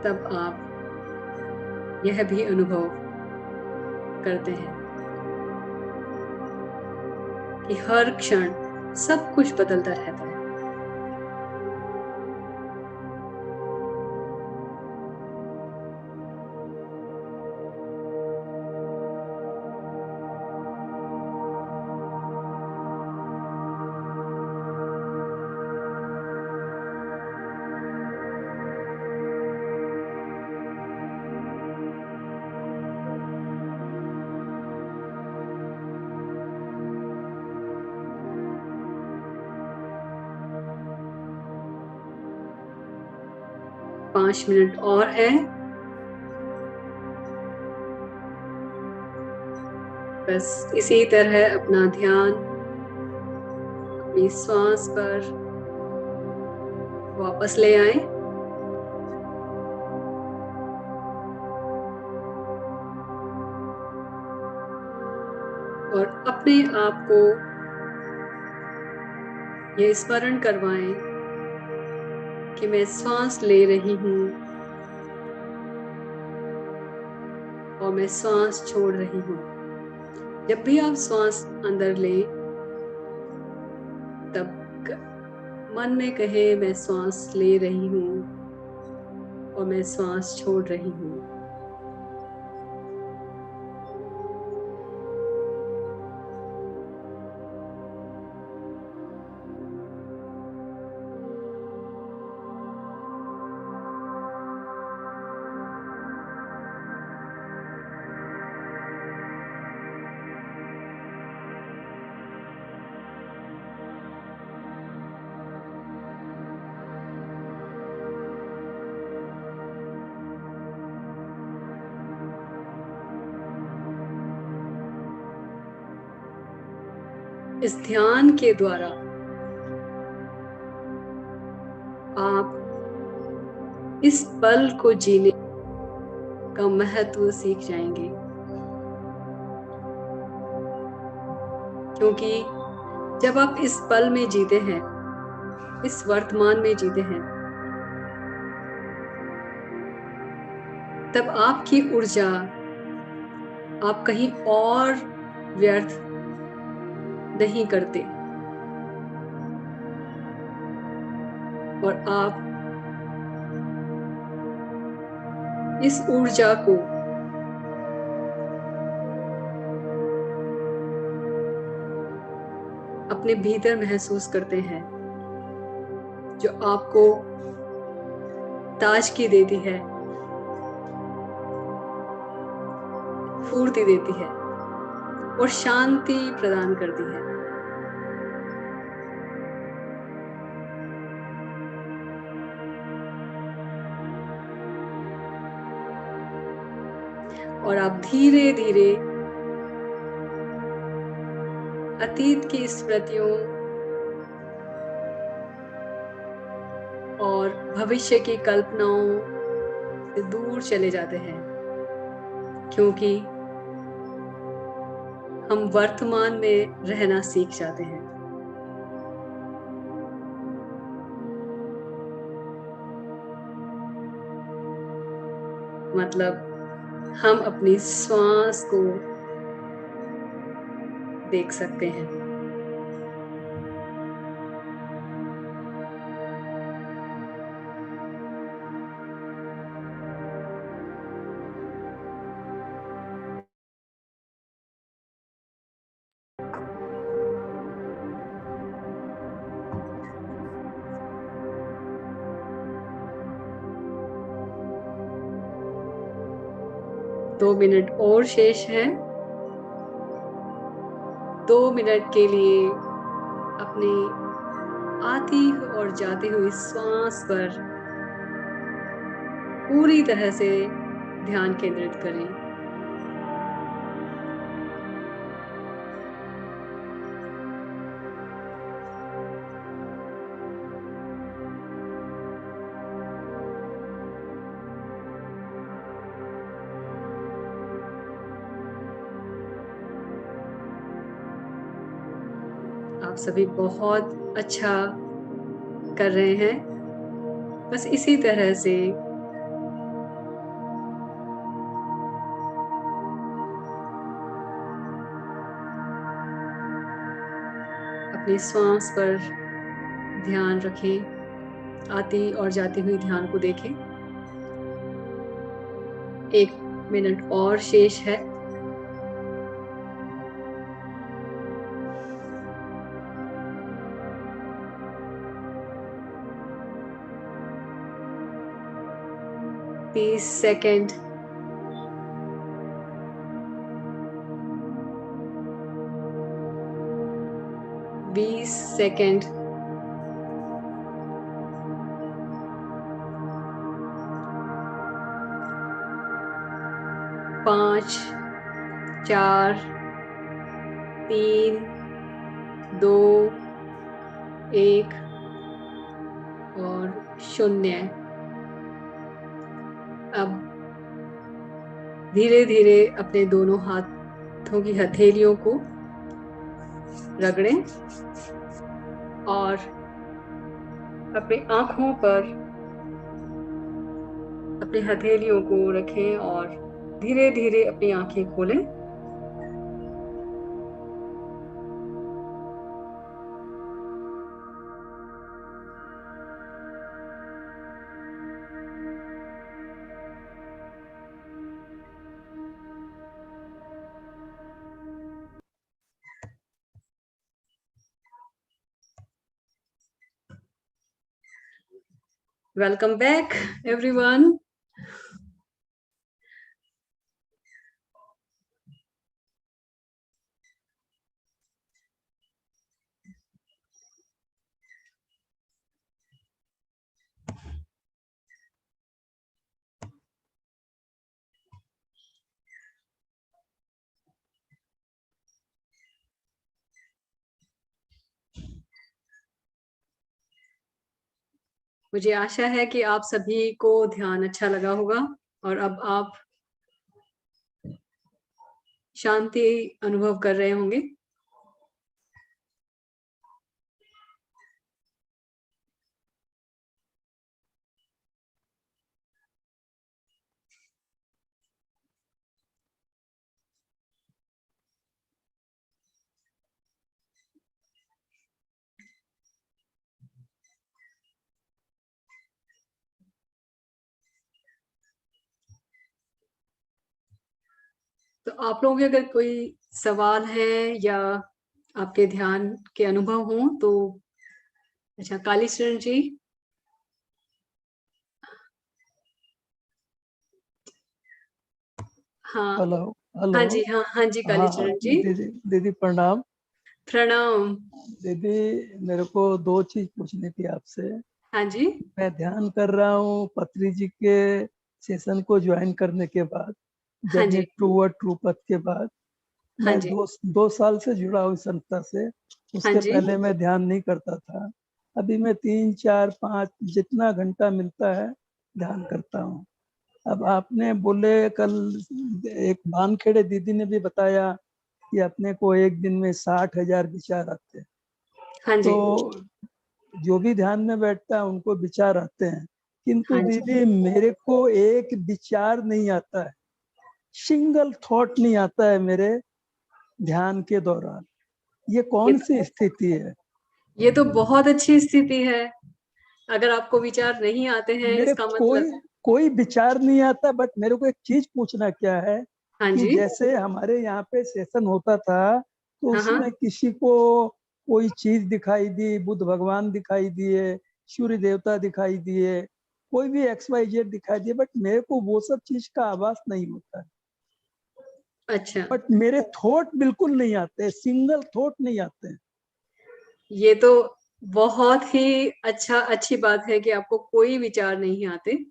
तब आप यह भी अनुभव करते हैं कि हर क्षण सब कुछ बदलता रहता है। पाँच मिनट और है। बस इसी तरह अपना ध्यान अपनी श्वास पर वापस ले आए, और अपने आप को यह स्मरण करवाएं कि मैं श्वास ले रही हूँ और मैं श्वास छोड़ रही हूँ। जब भी आप श्वास अंदर लें तब मन में कहे मैं श्वास ले रही हूँ और मैं श्वास छोड़ रही हूँ। इस ध्यान के द्वारा आप इस पल को जीने का महत्व सीख जाएंगे, क्योंकि जब आप इस पल में जीते हैं इस वर्तमान में जीते हैं, तब आपकी ऊर्जा आप कहीं और व्यर्थ नहीं करते और आप इस ऊर्जा को अपने भीतर महसूस करते हैं, जो आपको ताजगी देती है, फुर्ती देती है और शांति प्रदान करती है। और आप धीरे धीरे अतीत की स्मृतियों और भविष्य की कल्पनाओं से दूर चले जाते हैं, क्योंकि हम वर्तमान में रहना सीख जाते हैं। मतलब हम अपनी श्वास को देख सकते हैं। दो मिनट और शेष हैं। 2 मिनट के लिए अपनी आती और जाती हुई श्वास पर पूरी तरह से ध्यान केंद्रित करें। आप सभी बहुत अच्छा कर रहे हैं। बस इसी तरह से अपनी श्वास पर ध्यान रखें, आती और जाती हुई ध्यान को देखें। 1 मिनट और शेष है। तीस सेकेंड। 20 सेकेंड। 5 4 3 2 1 और 0। अब धीरे धीरे अपने दोनों हाथों की हथेलियों को रगड़ें और अपनी आंखों पर अपनी हथेलियों को रखें और धीरे धीरे अपनी आंखें खोलें। Welcome back, everyone. मुझे आशा है कि आप सभी को ध्यान अच्छा लगा होगा और अब आप शांति अनुभव कर रहे होंगे। तो आप लोगों के अगर कोई सवाल है या आपके ध्यान के अनुभव हो तो। अच्छा, कालीचरण जी। हाँ। हेलो। हेलो। हाँ जी, हाँ हाँ जी, हाँ कालीचरण जी। दीदी, दीदी प्रणाम। प्रणाम। दीदी मेरे को दो चीज पूछनी थी आपसे। हाँ जी। मैं ध्यान कर रहा हूँ पत्री जी के सेशन को ज्वाइन करने के बाद, हाँ जर्नी जी। टूवर्ड ट्रू पथ के बाद। हाँ मैं जी। दो साल से जुड़ा हूँ इस संस्था से। हाँ उसके जी। पहले मैं ध्यान नहीं करता था। अभी मैं 3 4 5 जितना घंटा मिलता है ध्यान करता हूँ। अब आपने बोले कल, एक बानखेड़े दीदी ने भी बताया कि अपने को एक दिन में 60,000 विचार आते हैं। हाँ जी। तो जो भी ध्यान में बैठता है उनको विचार आते हैं, किंतु हाँ जी। दीदी मेरे को एक विचार नहीं आता है, सिंगल थॉट नहीं आता है मेरे ध्यान के दौरान। ये ये कौन सी तो स्थिति है? ये तो बहुत अच्छी स्थिति है। अगर आपको विचार नहीं आते हैं मेरे इसका कोई मतलब। कोई विचार नहीं आता। बट मेरे को एक चीज पूछना क्या है हाँ कि जी। जैसे हमारे यहाँ पे सेशन होता था तो हाँ हाँ। उसमें किसी को कोई चीज दिखाई दी, बुद्ध भगवान दिखाई दिए, सूर्य देवता दिखाई दिए, कोई भी XYZ दिखाई दिए, बट मेरे को वो सब चीज का आभास नहीं होता है। अच्छा, बट मेरे थॉट बिल्कुल नहीं आते, सिंगल थॉट नहीं आते हैं। ये तो बहुत ही अच्छी बात है कि आपको कोई विचार नहीं आते।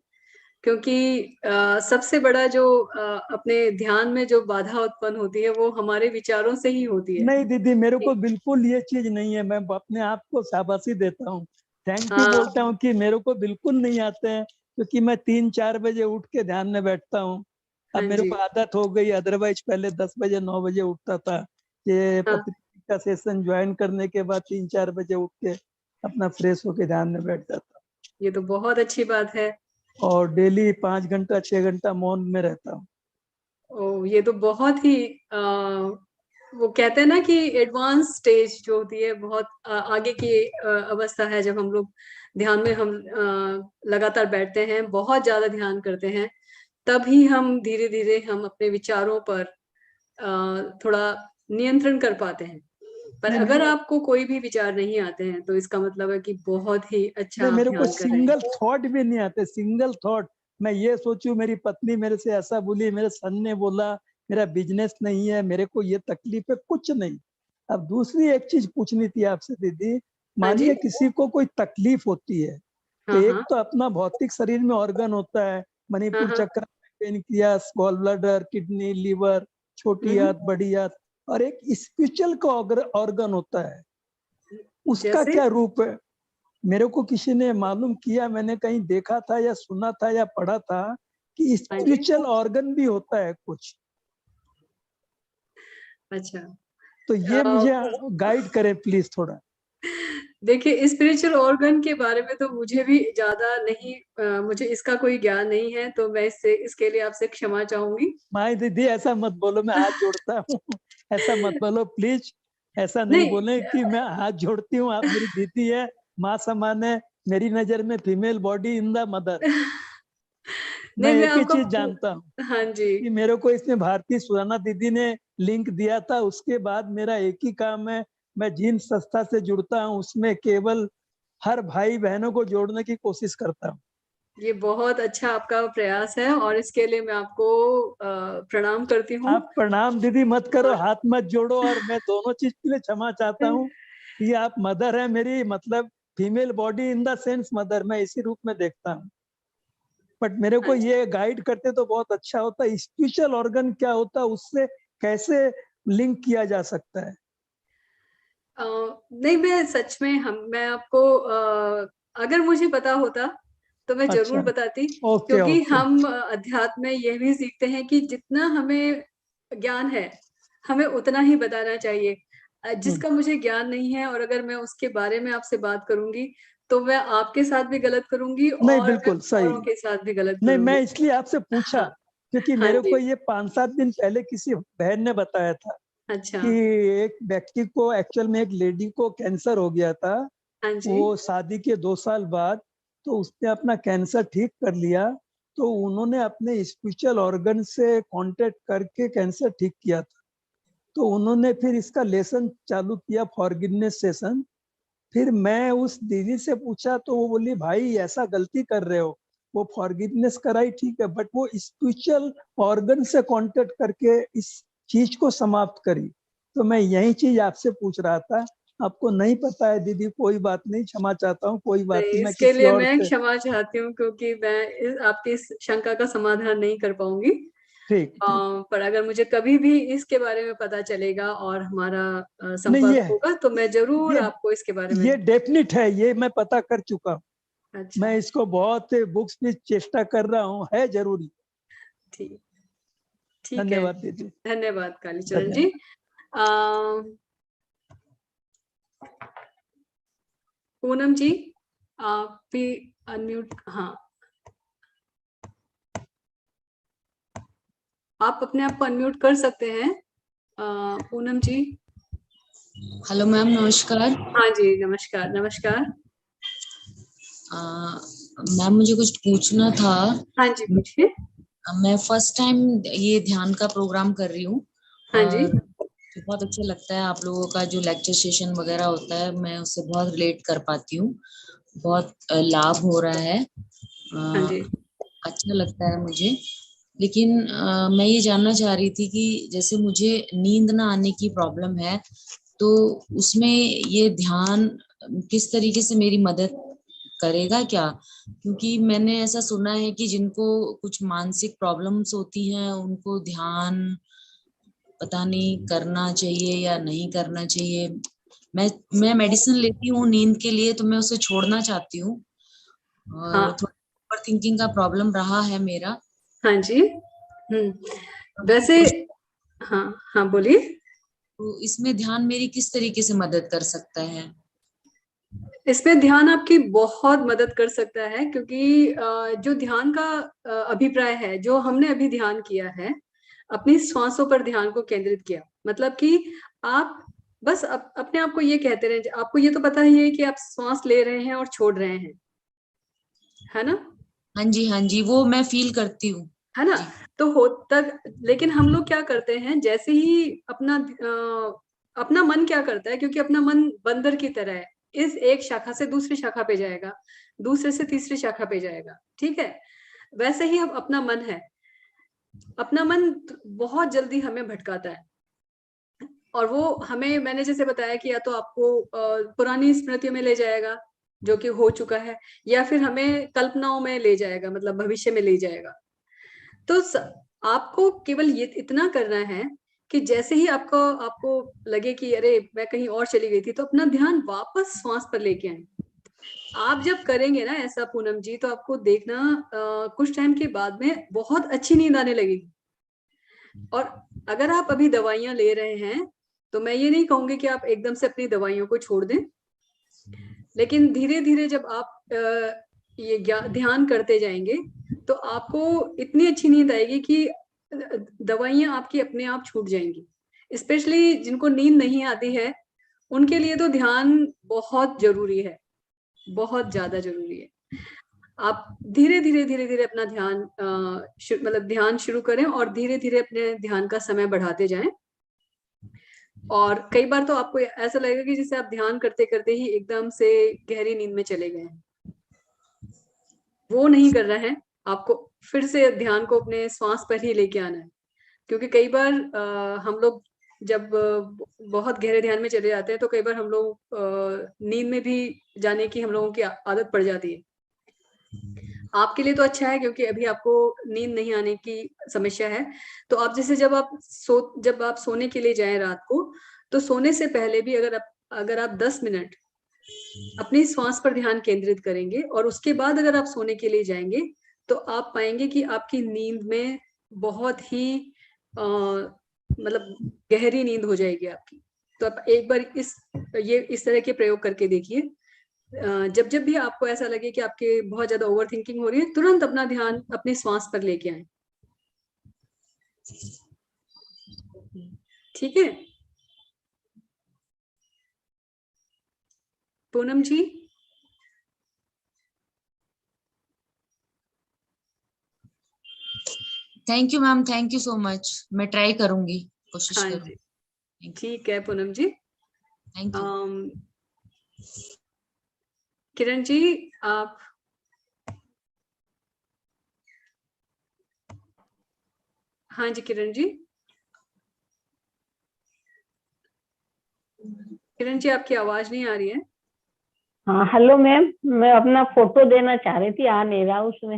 क्योंकि सबसे बड़ा जो अपने ध्यान में जो बाधा उत्पन्न होती है वो हमारे विचारों से ही होती है। नहीं दीदी, मेरे को बिल्कुल ये चीज नहीं है। मैं अपने आप को शाबाशी देता हूँ, थैंक यू हाँ। बोलता हूँ कि मेरे को बिल्कुल नहीं आते हैं, क्योंकि मैं 3 4 बजे उठ के ध्यान में बैठता हूँ। अब हाँ मेरे जी। को आदत हो गई, अदरवाइज पहले 10 बजे 9 बजे उठता था। ये हाँ, पत्रिका सेशन ज्वाइन करने के बाद 3 4 बजे उठ के अपना फ्रेश होके ध्यान में बैठ जाता ये तो बहुत अच्छी बात है। हूँ और डेली 5 घंटा 6 घंटा मौन में रहता हूँ। ओ, ये तो बहुत ही वो कहते हैं ना कि एडवांस स्टेज जो होती है, बहुत आगे की अवस्था है जब हम लोग ध्यान में हम लगातार बैठते हैं, बहुत ज्यादा ध्यान करते हैं। तभी हम धीरे धीरे हम अपने विचारों पर थोड़ा नियंत्रण कर पाते हैं। पर नहीं अगर आपको कोई भी विचार नहीं आते हैं तो इसका मतलब है कि बहुत ही अच्छा नहीं, आप मेरे को ध्यान कर रहे सिंगल हैं। थॉट भी नहीं आते, सिंगल थॉट। मैं ये सोचूं मेरी पत्नी मेरे से ऐसा बोली, मेरे सन ने बोला, मेरा बिजनेस नहीं है, मेरे को ये तकलीफ है, कुछ नहीं। अब दूसरी एक चीज पूछनी थी आपसे दीदी। हाँ जी। मानिए किसी को कोई तकलीफ होती है, तो हाँ एक हाँ। तो अपना भौतिक शरीर में ऑर्गन होता है, हाँ मणिपुर हाँ। चक्र, pancreas, gall bladder, kidney, liver, छोटी हम्म। आंत, बड़ी आंत, और एक स्पिरिचुअल का ऑर्गन होता है। उसका जैसे। क्या रूप है? मेरे को किसी ने मालूम किया, मैंने कहीं देखा था या सुना था या पढ़ा था कि हाँ जी। स्पिरिचुअल ऑर्गन भी होता है कुछ। अच्छा। तो ये मुझे गाइड करें प्लीज थोड़ा। देखिए, स्पिरिचुअल ऑर्गन के बारे में तो मुझे भी ज्यादा नहीं, मुझे इसका कोई ज्ञान नहीं है, तो मैं इसके लिए आपसे क्षमा चाहूंगी। माई दीदी ऐसा मत बोलो, मैं हाथ जोड़ता हूँ। ऐसा मत बोलो प्लीज। ऐसा नहीं नहीं। बोले कि मैं हाथ जोड़ती हूँ, आप मेरी दीदी है, माँ समान है। मेरी नजर में female body in the mother. मैं नहीं, मैं एक ही आपका चीज जानता हूँ हाँ जी। कि मेरे को इसमें भारती सुराना दीदी ने लिंक दिया था। उसके बाद मेरा एक ही काम है, मैं जिन संस्था से जुड़ता हूँ उसमें केवल हर भाई बहनों को जोड़ने की कोशिश करता हूँ। ये बहुत अच्छा आपका प्रयास है और इसके लिए मैं आपको प्रणाम करती हूँ। आप प्रणाम दीदी मत करो, और हाथ मत जोड़ो, और मैं दोनों चीज के लिए क्षमा चाहता हूँ कि आप मदर है मेरी, मतलब female body in the sense mother, मैं इसी रूप में देखता हूँ। बट मेरे हाँ को जी। ये गाइड करते तो बहुत अच्छा होता। स्पिरिचुअल ऑर्गन क्या होता है, उससे कैसे लिंक किया जा सकता है? नहीं, मैं सच में मैं आपको अगर मुझे पता होता तो मैं जरूर अच्छा। बताती। ओके क्योंकि ओके। हम अध्यात्म में यह भी सीखते हैं कि जितना हमें ज्ञान है हमें उतना ही बताना चाहिए। जिसका मुझे ज्ञान नहीं है और अगर मैं उसके बारे में आपसे बात करूंगी तो मैं आपके साथ भी गलत करूंगी नहीं और मैं बिल्कुल सही। औरों के साथ भी गलत नहीं, मैं करूंगी। इसलिए आपसे पूछा हाँ। क्योंकि हाँ मेरे जी। को ये 5 7 दिन पहले किसी बहन ने बताया था अच्छा। कि एक व्यक्ति को, एक्चुअल में एक लेडी को कैंसर हो गया था। हाँ जी। वो शादी के 2 साल बाद, तो उसने अपना कैंसर ठीक कर लिया। तो उन्होंने अपने स्पिरिचुअल ऑर्गन से कांटेक्ट करके कैंसर ठीक किया था। तो उन्होंने फिर इसका लेसन चालू किया, फॉरगिवनेस सेशन। फिर मैं उस दीदी से पूछा तो वो बोली भाई ऐसा गलती कर रहे हो, वो फॉरगिवनेस कराई ठीक है, बट वो स्पिरिचुअल ऑर्गन से कांटेक्ट करके इस चीज को समाप्त करी। तो मैं यही चीज आपसे पूछ रहा था, आपको नहीं पता है दीदी, कोई बात नहीं, क्षमा चाहता हूँ, कोई बात नहीं, मैं इसके किसी लिए और मैं से। क्षमा चाहती हूँ, क्योंकि मैं आपकी इस शंका का समाधान नहीं कर पाऊंगी। ठीक ठीक। पर अगर मुझे कभी भी इसके बारे में पता चलेगा और हमारा नहीं संपर्क होगा तो मैं जरूर ये आपको इसके बारे में। ये डेफिनेट है, ये मैं पता कर चुका हूँ। अच्छा, मैं इसको बहुत बुक्स में चेष्टा कर रहा हूँ, है जरूरी। ठीक ठीक है। धन्यवाद दीदी। धन्यवाद कालीचरण जी। धन्यवाद। पूनम जी, आप भी अनम्यूट, हाँ, आप अपने आप को अनम्यूट कर सकते हैं पूनम जी। हेलो मैम, नमस्कार। हाँ जी, नमस्कार नमस्कार। मैम मुझे कुछ पूछना था। हाँ जी, पूछिए। मैं फर्स्ट टाइम ये ध्यान का प्रोग्राम कर रही हूँ हाँ जी, और बहुत अच्छा लगता है। आप लोगों का जो लेक्चर सेशन वगैरह होता है मैं उससे बहुत रिलेट कर पाती हूँ। बहुत लाभ हो रहा है। हाँ जी, अच्छा लगता है मुझे। लेकिन मैं ये जानना चाह रही थी कि जैसे मुझे नींद ना आने की प्रॉब्लम है, तो उसमें ये ध्यान किस तरीके से मेरी मदद करेगा क्या? क्योंकि मैंने ऐसा सुना है कि जिनको कुछ मानसिक प्रॉब्लम्स होती हैं उनको ध्यान पता नहीं करना चाहिए या नहीं करना चाहिए। मैं मेडिसिन लेती हूँ नींद के लिए, तो मैं उसे छोड़ना चाहती हूँ और हाँ, थोड़ा ओवर थिंकिंग का प्रॉब्लम रहा है मेरा। हाँ जी। वैसे, तो हाँ हाँ, बोलिए। तो इसमें ध्यान मेरी किस तरीके से मदद कर सकता है? इसमें ध्यान आपकी बहुत मदद कर सकता है, क्योंकि जो ध्यान का अभिप्राय है, जो हमने अभी ध्यान किया है, अपनी श्वासों पर ध्यान को केंद्रित किया, मतलब कि आप बस अपने आप को ये कहते रहे, आपको ये तो पता ही है कि आप श्वास ले रहे हैं और छोड़ रहे हैं, है ना? हाँ जी, वो मैं फील करती हूँ। है ना? जी। तो हो तक, लेकिन हम लोग क्या करते हैं, जैसे ही अपना मन क्या करता है, क्योंकि अपना मन बंदर की तरह है, इस एक शाखा से दूसरी शाखा पे जाएगा, दूसरे से तीसरी शाखा पे जाएगा, ठीक है? वैसे ही अब अपना मन है, अपना मन बहुत जल्दी हमें भटकाता है, और वो हमें, मैंने जैसे बताया कि या तो आपको पुरानी स्मृतियों में ले जाएगा जो कि हो चुका है, या फिर हमें कल्पनाओं में ले जाएगा, मतलब भविष्य में ले जाएगा। तो आपको केवल ये इतना करना है कि जैसे ही आपको आपको लगे कि अरे मैं कहीं और चली गई थी, तो अपना ध्यान वापस श्वास पर लेके आए। आप जब करेंगे ना ऐसा पूनम जी, तो आपको देखना कुछ टाइम के बाद में बहुत अच्छी नींद आने लगेगी। और अगर आप अभी दवाइयां ले रहे हैं, तो मैं ये नहीं कहूंगी कि आप एकदम से अपनी दवाइयों को छोड़ दें, लेकिन धीरे धीरे जब आप ये ध्यान करते जाएंगे, तो आपको इतनी अच्छी नींद आएगी कि दवाइयां आपकी अपने आप छूट जाएंगी। स्पेशली जिनको नींद नहीं आती है, उनके लिए तो ध्यान बहुत जरूरी है, बहुत ज्यादा जरूरी है। आप धीरे धीरे धीरे धीरे अपना ध्यान मतलब ध्यान शुरू करें, और धीरे धीरे अपने ध्यान का समय बढ़ाते जाएं। और कई बार तो आपको ऐसा लगेगा कि जैसे आप ध्यान करते करते ही एकदम से गहरी नींद में चले गए हैं। वो नहीं करना है आपको, फिर से ध्यान को अपने श्वास पर ही लेके आना है। क्योंकि कई बार हम लोग जब बहुत गहरे ध्यान में चले जाते हैं, तो कई बार हम लोग नींद में भी जाने की हम लोगों की आदत पड़ जाती है। आपके लिए तो अच्छा है, क्योंकि अभी आपको नींद नहीं आने की समस्या है। तो आप जैसे जब आप सोने के लिए जाएं रात को, तो सोने से पहले भी अगर आप 10 मिनट अपनी श्वास पर ध्यान केंद्रित करेंगे, और उसके बाद अगर आप सोने के लिए जाएंगे, तो आप पाएंगे कि आपकी नींद में बहुत ही मतलब गहरी नींद हो जाएगी आपकी। तो आप एक बार इस तरह के प्रयोग करके देखिए। जब जब भी आपको ऐसा लगे कि आपके बहुत ज्यादा ओवर थिंकिंग हो रही है, तुरंत अपना ध्यान अपने श्वास पर लेके आए। ठीक है Poonam ji? Thank you ma'am, thank you so much. मैं ट्राई करूंगी, कोशिश हाँ करूंगी। जी, ठीक है पूनम जी। Thank you. किरण जी, आप हाँ जी किरण जी, किरण जी आपकी आवाज नहीं आ रही है। हाँ हेलो मैम, मैं अपना फोटो देना चाह रही थी, आ नहीं रहा उसमें।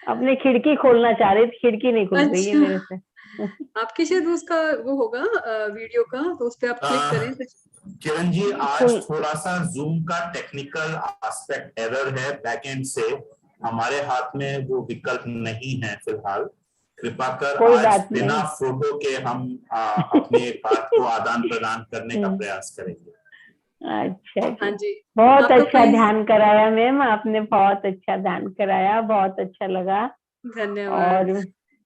अपनी खिड़की खोलना चाह रही थी, खिड़की नहीं खुल रही है अच्छा, मेरे से। आपके शायद उसका वो होगा वीडियो का, तो उस पे आप क्लिक करें तो किरण जी, आज खुल थोड़ा सा जूम का टेक्निकल एस्पेक्ट एरर है बैकएंड से, हमारे हाथ में वो विकल्प नहीं है फिलहाल। कृपा कर कोई आज बात बिना नहीं। फोटो के हम अपने बात को आदान प्रदान करने का प्रयास करेंगे। अच्छा हाँ जी, जी। बहुत आपका अच्छा कोई ध्यान कराया मैम, आपने बहुत अच्छा ध्यान कराया, बहुत अच्छा लगा। धन्यवाद। और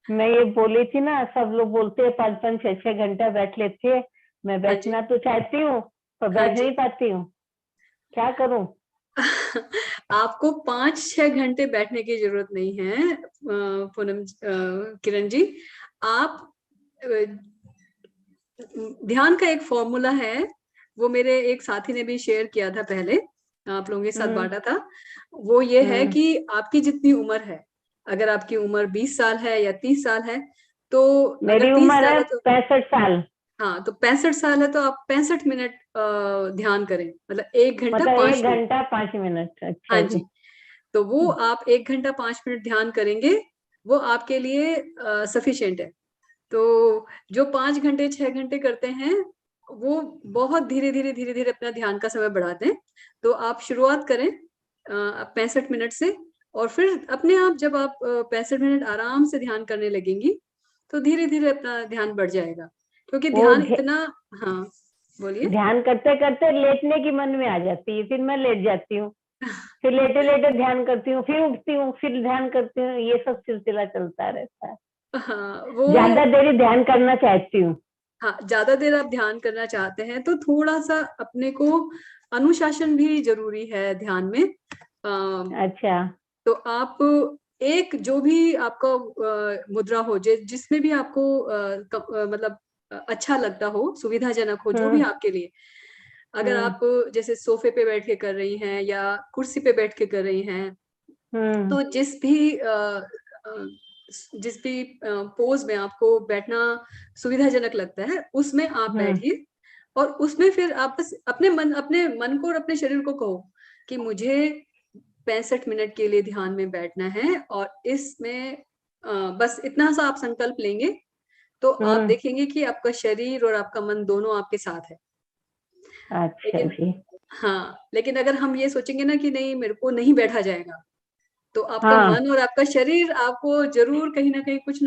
मैं ये बोली थी ना, सब लोग बोलते हैं 5-5 6-6 घंटा बैठ लेते हैं, मैं हाँ जी, बैठना तो चाहती हूँ पर हाँ बैठ जी। नहीं पाती हूँ, क्या करूँ? आपको 5-6 घंटे बैठने की जरूरत नहीं है पूनम, किरण जी। आप ध्यान का एक फॉर्मूला है, वो मेरे एक साथी ने भी शेयर किया था पहले, आप लोगों के साथ हम्म बांटा था। वो ये है हम्म कि आपकी जितनी उम्र है, अगर आपकी उम्र 20 साल है या 30 साल है, तो अगर मेरी 30 उम्र साल है है तो 65 साल। हाँ, तो 65 साल है तो आप 65 मिनट ध्यान करें, मतलब 1 घंटा मतलब 5 1 मिनट। घंटा 5 मिनट, हाँ अच्छा जी, जी। तो वो आप 1 घंटा 5 मिनट ध्यान करेंगे, वो आपके लिए सफिशिएंट है। तो जो 5 घंटे 6 घंटे करते हैं, वो बहुत धीरे धीरे अपना ध्यान का समय बढ़ाते हैं। तो आप शुरुआत करें 65 मिनट से, और फिर अपने आप जब आप 65 मिनट आराम से ध्यान करने लगेंगी, तो धीरे धीरे अपना ध्यान बढ़ जाएगा, क्योंकि वो ध्यान इतना। हाँ, बोलिए। ध्यान करते करते लेटने की मन में आ जाती है, फिर मैं लेट जाती हूँ, फिर लेटे लेटे ध्यान करती हूँ, फिर उठती हूँ, फिर ध्यान करती हूँ, ये सब सिलसिला चलता रहता है। हाँ, वो ज्यादा देरी ध्यान करना चाहती हूँ। हाँ, ज्यादा देर आप ध्यान करना चाहते हैं तो थोड़ा सा अपने को अनुशासन भी जरूरी है ध्यान में। अच्छा। तो आप एक जो भी आपका मुद्रा हो, जिसमें भी आपको मतलब अच्छा लगता हो, सुविधाजनक हो, जो भी हम्म आपके लिए। अगर हम्म आप जैसे सोफे पे बैठ के कर रही हैं या कुर्सी पे बैठ के कर रही हैं, हम्म तो जिस भी पोज में आपको बैठना सुविधाजनक लगता है, उसमें आप हम्म बैठिए। और उसमें फिर आप बस अपने मन को और अपने शरीर को कहो कि मुझे 65 मिनट के लिए ध्यान में बैठना है, और इसमें बस इतना सा आप संकल्प लेंगे, तो आप हम्म देखेंगे कि आपका शरीर और आपका मन दोनों आपके साथ है। अच्छा लेकिन जी। हाँ, लेकिन अगर हम ये सोचेंगे ना कि नहीं, मेरे को नहीं बैठा जाएगा, तो आपका हाँ, मन और आपका शरीर आपको जरूर कहीं ना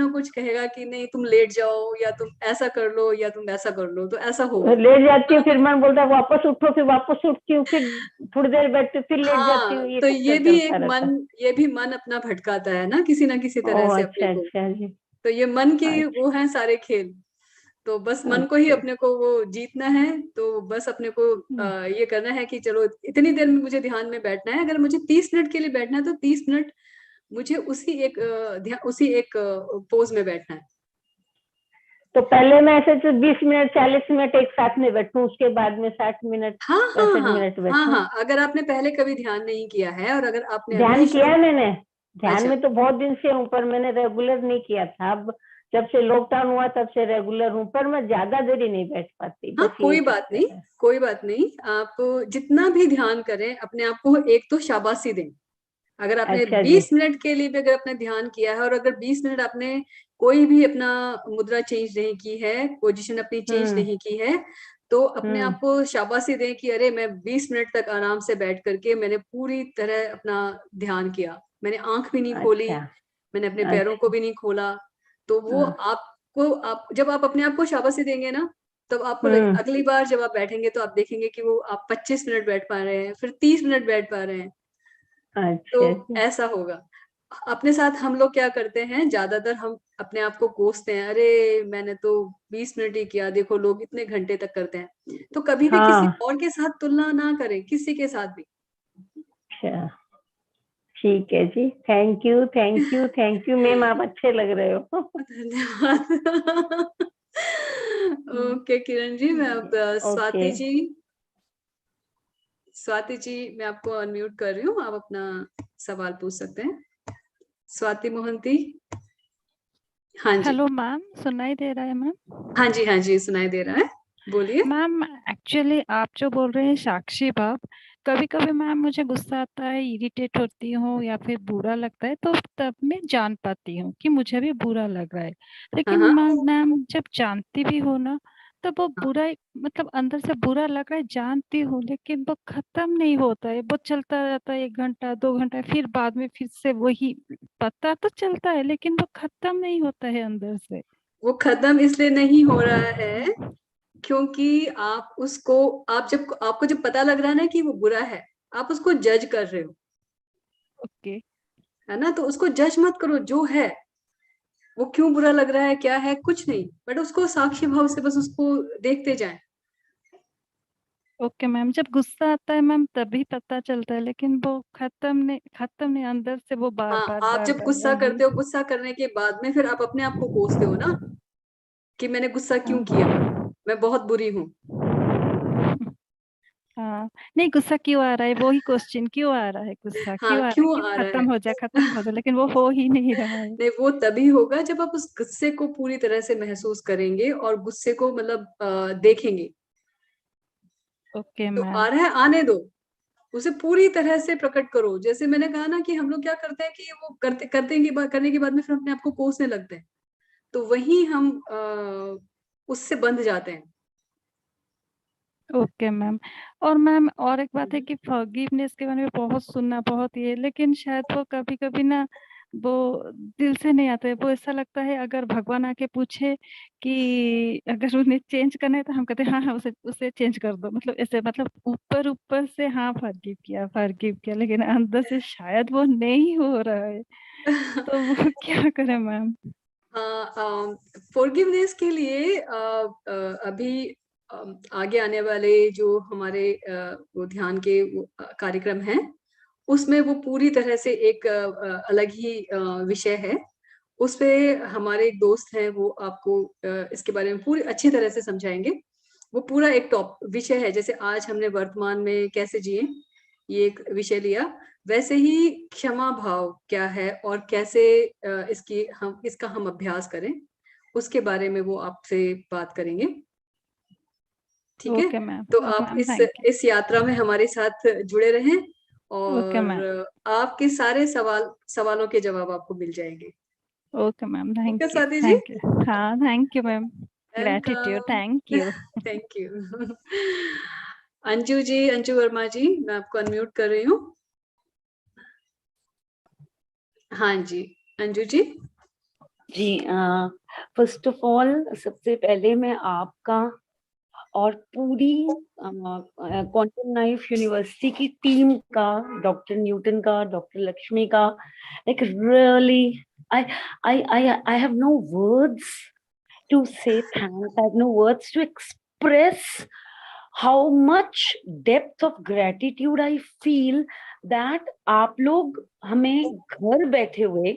कुछ कहेगा कि नहीं, तुम लेट जाओ, या तुम ऐसा कर लो, या तुम ऐसा कर लो, तो ऐसा होगा। लेट जाती हूँ, फिर मन बोलता है वापस उठो, फिर वापस उठती हूँ, फिर थोड़ी देर बैठती हूँ, फिर लेट जाती हाँ, हूँ, ये तो सब चलता रहता है। ये भी मन अपना भटकाता है ना, किसी ना किसी तरह ओह से अपने अच्छा को। अच्छा जी। तो ये मन की अच्छा वो है सारे खेल। तो बस मन को ही अच्छा। अपने को वो जीतना है। तो बस अपने को ये करना है कि चलो इतनी देर में मुझे ध्यान में बैठना है। अगर मुझे 30 मिनट के लिए बैठना है, तो 30 मिनट मुझे उसी एक पोज में बैठना है। तो पहले मैं ऐसे तो 20 मिनट 40 मिनट एक साथ में बैठूं, उसके बाद में 60 मिनट हाँ हाँ 65 हाँ, मिनट हाँ बैठूं। हाँ, अगर आपने पहले कभी ध्यान नहीं किया है, और अगर आपने ध्यान अभी किया शुरू। है मैंने, ध्यान अच्छा, में तो बहुत दिन से हूँ, पर मैंने रेगुलर नहीं किया था। अब जब से लॉकडाउन हुआ तब से रेगुलर हूँ, पर मैं ज्यादा देरी नहीं बैठ पाती, हाँ, बस यही कोई बात चक्कर नहीं, है। कोई बात नहीं। आप जितना भी ध्यान करें, अपने आप को एक तो शाबाशी दें। अगर आपने अच्छा जी। 20 मिनट के लिए भी अगर आपने ध्यान किया है, और अगर 20 मिनट आपने कोई भी अपना मुद्रा चेंज नहीं की है, पोजीशन अपनी चेंज हम्म नहीं की है, तो अपने हम्म आप को शाबाशी दें कि अरे, मैं 20 मिनट तक आराम से बैठ करके मैंने पूरी तरह अपना ध्यान किया, मैंने आंख भी नहीं खोली, अच्छा मैंने अपने पैरों को अच्छा। भी नहीं खोला। तो वो हाँ, आपको, आप जब आप अपने आप को शाबाशी देंगे ना, तब आपको हम्म अगली बार जब आप बैठेंगे, तो आप देखेंगे कि वो आप 25 मिनट बैठ पा रहे हैं, फिर 30 मिनट बैठ पा रहे हैं। तो अच्छा जी। ऐसा होगा। अपने साथ हम लोग क्या करते हैं, ज्यादातर हम अपने आप को कोसते हैं, अरे मैंने तो 20 मिनट ही किया, देखो लोग इतने घंटे तक करते हैं। तो कभी भी किसी हाँ और के साथ तुलना ना करें, किसी के साथ भी। अच्छा, ठीक है जी, thank you thank you thank you ma'am, आप अच्छे लग रहे हो। धन्यवाद। ओके किरण जी, मैं अब ओके। स्वाति जी मैं आपको अनम्यूट कर रही हूँ, आप अपना सवाल पूछ सकते हैं। स्वाति मोहंती। हाँ जी, हेलो मैम, सुनाई दे रहा है मैम? हाँ जी सुनाई दे रहा है, बोलिए। मैम एक्चुअली आप जो बोल रहे हैं साक्षी भाव, कभी कभी मैम मुझे गुस्सा आता है, इरिटेट होती हूँ या फिर बुरा लगता है, तो तब मैं जान पाती हूँ कि मुझे भी बुरा लग रहा है। हाँ लेकिन हाँ मैम जब जानती भी हो ना, तब वो बुरा मतलब अंदर से बुरा लग रहा है, जानती हूँ, लेकिन वो खत्म नहीं होता है, वो चलता रहता है 1 घंटा 2 घंटा, फिर बाद में फिर से वही, पता तो चलता है लेकिन वो खत्म नहीं होता है अंदर से। वो खत्म इसलिए नहीं हो रहा है क्योंकि आप उसको, आपको जब पता लग रहा है ना कि वो बुरा है, आप उसको जज कर रहे हो, ओके है ना। तो उसको जज मत करो, जो है वो क्यों बुरा लग रहा है, क्या है, कुछ नहीं, बट उसको साक्षी भाव से बस उसको देखते जाएं। ओके मैम, जब गुस्सा आता है मैम तभी पता चलता है, लेकिन वो खत्म नहीं अंदर से, वो बार हाँ, बार आप बार जब बार गुस्सा वही। करते हो, गुस्सा करने के बाद में फिर आप अपने आप को कोसते हो ना कि मैंने गुस्सा क्यों किया, हाँ मैं बहुत बुरी हूँ। हाँ, नहीं गुस्सा क्यों आ रहा है, वो ही क्वेश्चन, क्यों आ रहा है गुस्सा, हाँ, क्यों आ रहा है क्यों कि आ रहा है। खत्म हो जाए, लेकिन वो हो ही नहीं रहा है। नहीं, वो तभी होगा जब आप उस गुस्से को पूरी तरह से महसूस करेंगे और गुस्से को मतलब देखेंगे। ओके तो आ मैम। रहा है, आने दो, उसे पूरी तरह से प्रकट करो। जैसे मैंने कहा ना कि हम लोग क्या करते हैं कि वो करने के बाद में फिर अपने आप को कोसने लगते हैं, तो वही हम उससे बंध जाते हैं। Okay ma'am. और मैम और एक बात है कि फॉरगिवनेस के बारे में बहुत सुनना, बहुत ये, लेकिन शायद वो कभी कभी ना वो दिल से नहीं आता है। वो ऐसा लगता है अगर भगवान आके पूछे कि अगर उन्हें चेंज करना है, तो हम कहते हैं हाँ हाँ उसे उसे चेंज कर दो, मतलब ऐसे, मतलब ऊपर ऊपर से हाँ फॉरगिव किया, लेकिन अंदर से शायद वो नहीं हो रहा है। तो वो क्या करें मैम? फॉरगिवनेस के लिए अभी आगे आने वाले जो हमारे वो ध्यान के वो, कार्यक्रम हैं, उसमें वो पूरी तरह से एक अलग ही विषय है। उस पे हमारे एक दोस्त हैं, वो आपको इसके बारे में पूरी अच्छी तरह से समझाएंगे। वो पूरा एक टॉप विषय है, जैसे आज हमने वर्तमान में कैसे जिए ये एक विषय लिया, वैसे ही क्षमा भाव क्या है और कैसे इसका हम अभ्यास करें, उसके बारे में वो आपसे बात करेंगे। ठीक है, ओके मैम। तो ओके आप मैम, थैंक इस यात्रा में हमारे साथ जुड़े रहें यू। Okay ma'am. और आपके सारे सवालों के जवाब आपको मिल जाएंगे। ओके मैम, ठीक है thank you. Swati ji, thank you, हाँ thank you ma'am. Gratitude, welcome. Thank you. Thank you. Anju ji, Anju Verma ji, मैं आपको अनम्यूट कर रही हूँ। हाँ जी, अंजू जी। जी, फर्स्ट ऑफ ऑल सबसे पहले मैं आपका और पूरी क्वांटम नाइफ यूनिवर्सिटी की टीम का, डॉक्टर न्यूटन का, डॉक्टर लक्ष्मी का, like really I I have no words to say thanks, I have no words to express how much depth of gratitude I feel that आप लोग हमें घर बैठे हुए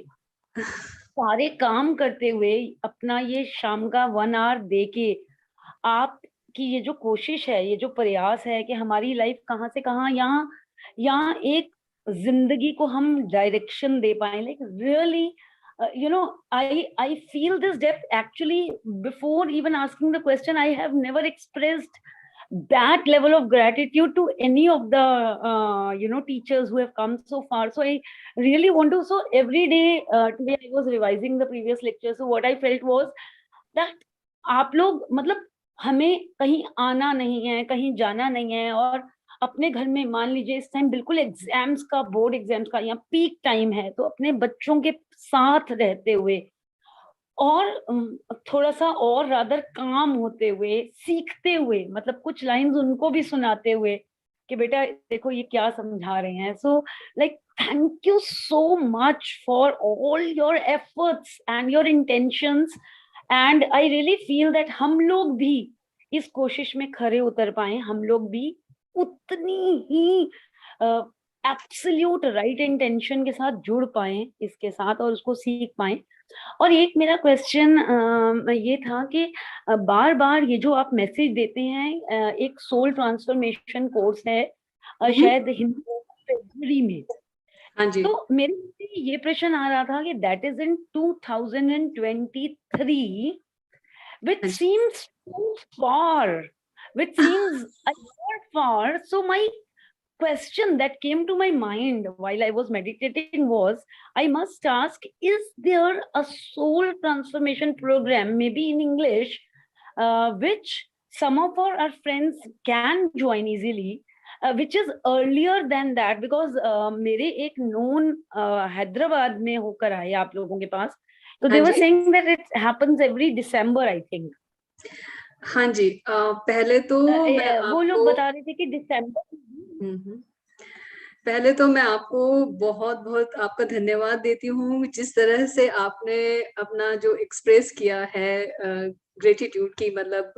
सारे काम करते हुए अपना ये शाम का 1 आवर देके, आपकी ये जो कोशिश है, ये जो प्रयास है कि हमारी लाइफ कहाँ से कहाँ यहाँ यहाँ एक जिंदगी को हम डायरेक्शन दे पाए, like really you know I feel this depth actually. Before even asking the question, I have never expressed that level of gratitude to any of the teachers who have come so far. So I really want to, so every day, today I was revising the previous lecture, so what I felt was that आप लोग मतलब हमें कहीं आना नहीं है, कहीं जाना नहीं है, और अपने घर में मान लीजिए इस टाइम बिल्कुल एग्जाम्स का, बोर्ड एग्जाम्स का यहाँ पीक टाइम है, तो अपने बच्चों के साथ रहते हुए और थोड़ा सा और रादर काम होते हुए, सीखते हुए, मतलब कुछ लाइंस उनको भी सुनाते हुए कि बेटा देखो ये क्या समझा रहे हैं. So like thank you so much for all your efforts and your intentions, and I really feel that हम लोग भी इस कोशिश में खरे उतर पाए, हम लोग भी उतनी ही एब्सोल्यूट राइट इंटेंशन के साथ जुड़ पाए इसके साथ और उसको सीख पाए। और एक मेरा क्वेश्चन ये था कि बार बार ये जो आप मैसेज देते हैं, एक सोल ट्रांसफॉर्मेशन कोर्स है शायद फरवरी में, हाँ जी, तो मेरे मन में ये प्रश्न आ रहा था कि दैट इज इन 2023 which हाँ जी, seems too far, which seems a lot far. So my question that came to my mind while I was meditating was, I must ask, is there a soul transformation program, maybe in English, which some of our friends can join easily, which is earlier than that? Because मेरे एक known Hyderabad में होकर आए आप लोगों के पास, तो they हाँ were ji, saying that it happens every December, I think. हाँ जी। पहले तो मैं वो लोग आपको बता रहे थे कि दिसंबर। पहले तो मैं आपको बहुत बहुत आपका धन्यवाद देती हूँ, जिस तरह से आपने अपना जो एक्सप्रेस किया है ग्रेटिट्यूड की, मतलब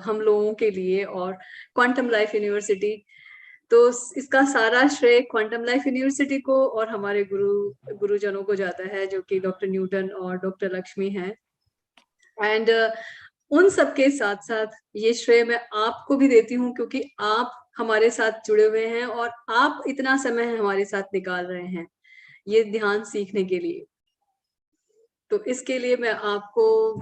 हम लोगों के लिए और क्वांटम लाइफ यूनिवर्सिटी, तो इसका सारा श्रेय क्वांटम लाइफ यूनिवर्सिटी को और हमारे गुरुजनों को जाता है, जो कि डॉक्टर न्यूटन और डॉक्टर लक्ष्मी हैं। एंड उन सबके साथ साथ ये श्रेय मैं आपको भी देती हूँ, क्योंकि आप हमारे साथ जुड़े हुए हैं और आप इतना समय हमारे साथ निकाल रहे हैं ये ध्यान सीखने के लिए। तो इसके लिए मैं आपको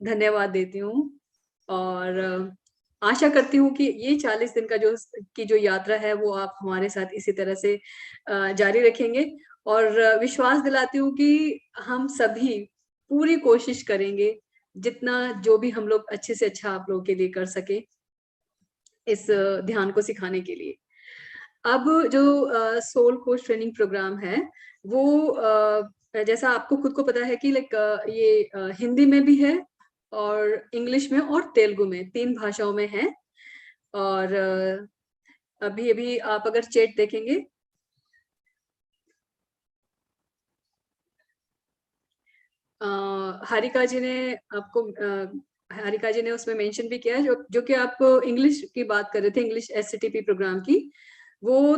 धन्यवाद देती हूँ और आशा करती हूँ कि ये 40 दिन का जो यात्रा है वो आप हमारे साथ इसी तरह से जारी रखेंगे, और विश्वास दिलाती हूँ कि हम सभी पूरी कोशिश करेंगे जितना जो भी हम लोग अच्छे से अच्छा आप लोगों के लिए कर सके इस ध्यान को सिखाने के लिए। अब जो सोल कोच ट्रेनिंग प्रोग्राम है वो जैसा आपको खुद को पता है कि ये हिंदी में भी है और इंग्लिश में और तेलुगु में, 3 भाषाओं में है। और अभी आप अगर चैट देखेंगे, हारिका जी ने उसमें मेंशन भी किया है, जो कि आप इंग्लिश की बात कर रहे थे, इंग्लिश SCTP प्रोग्राम की, वो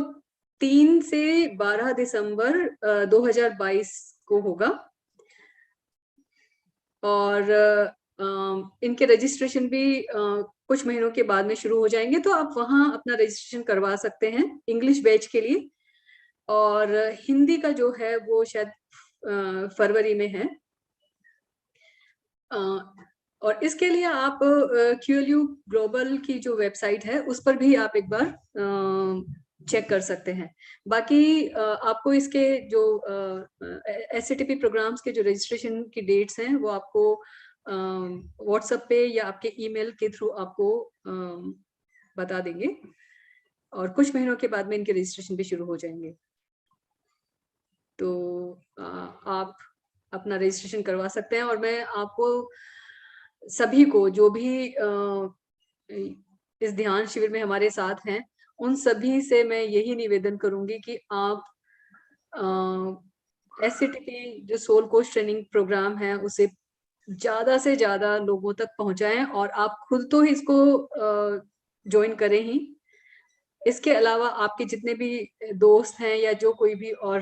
3 से 12 दिसंबर 2022 को होगा। और इनके रजिस्ट्रेशन भी कुछ महीनों के बाद में शुरू हो जाएंगे, तो आप वहां अपना रजिस्ट्रेशन करवा सकते हैं इंग्लिश बैच के लिए। और हिंदी का जो है वो शायद फरवरी में है। और इसके लिए आप QLU ग्लोबल की जो वेबसाइट है उस पर भी आप एक बार चेक कर सकते हैं। बाकी आपको इसके जो SCTP प्रोग्राम्स के जो रजिस्ट्रेशन की डेट्स हैं वो आपको व्हाट्सएप पे या आपके ईमेल के थ्रू आपको बता देंगे, और कुछ महीनों के बाद में इनके रजिस्ट्रेशन भी शुरू हो जाएंगे। तो आप अपना रजिस्ट्रेशन करवा सकते हैं। और मैं आपको सभी को जो भी इस ध्यान शिविर में हमारे साथ हैं उन सभी से मैं यही निवेदन करूंगी कि आप SCTP जो सोल कोच ट्रेनिंग प्रोग्राम है उसे ज्यादा से ज्यादा लोगों तक पहुंचाएं, और आप खुद तो इसको ज्वाइन करें ही, इसके अलावा आपके जितने भी दोस्त हैं या जो कोई भी और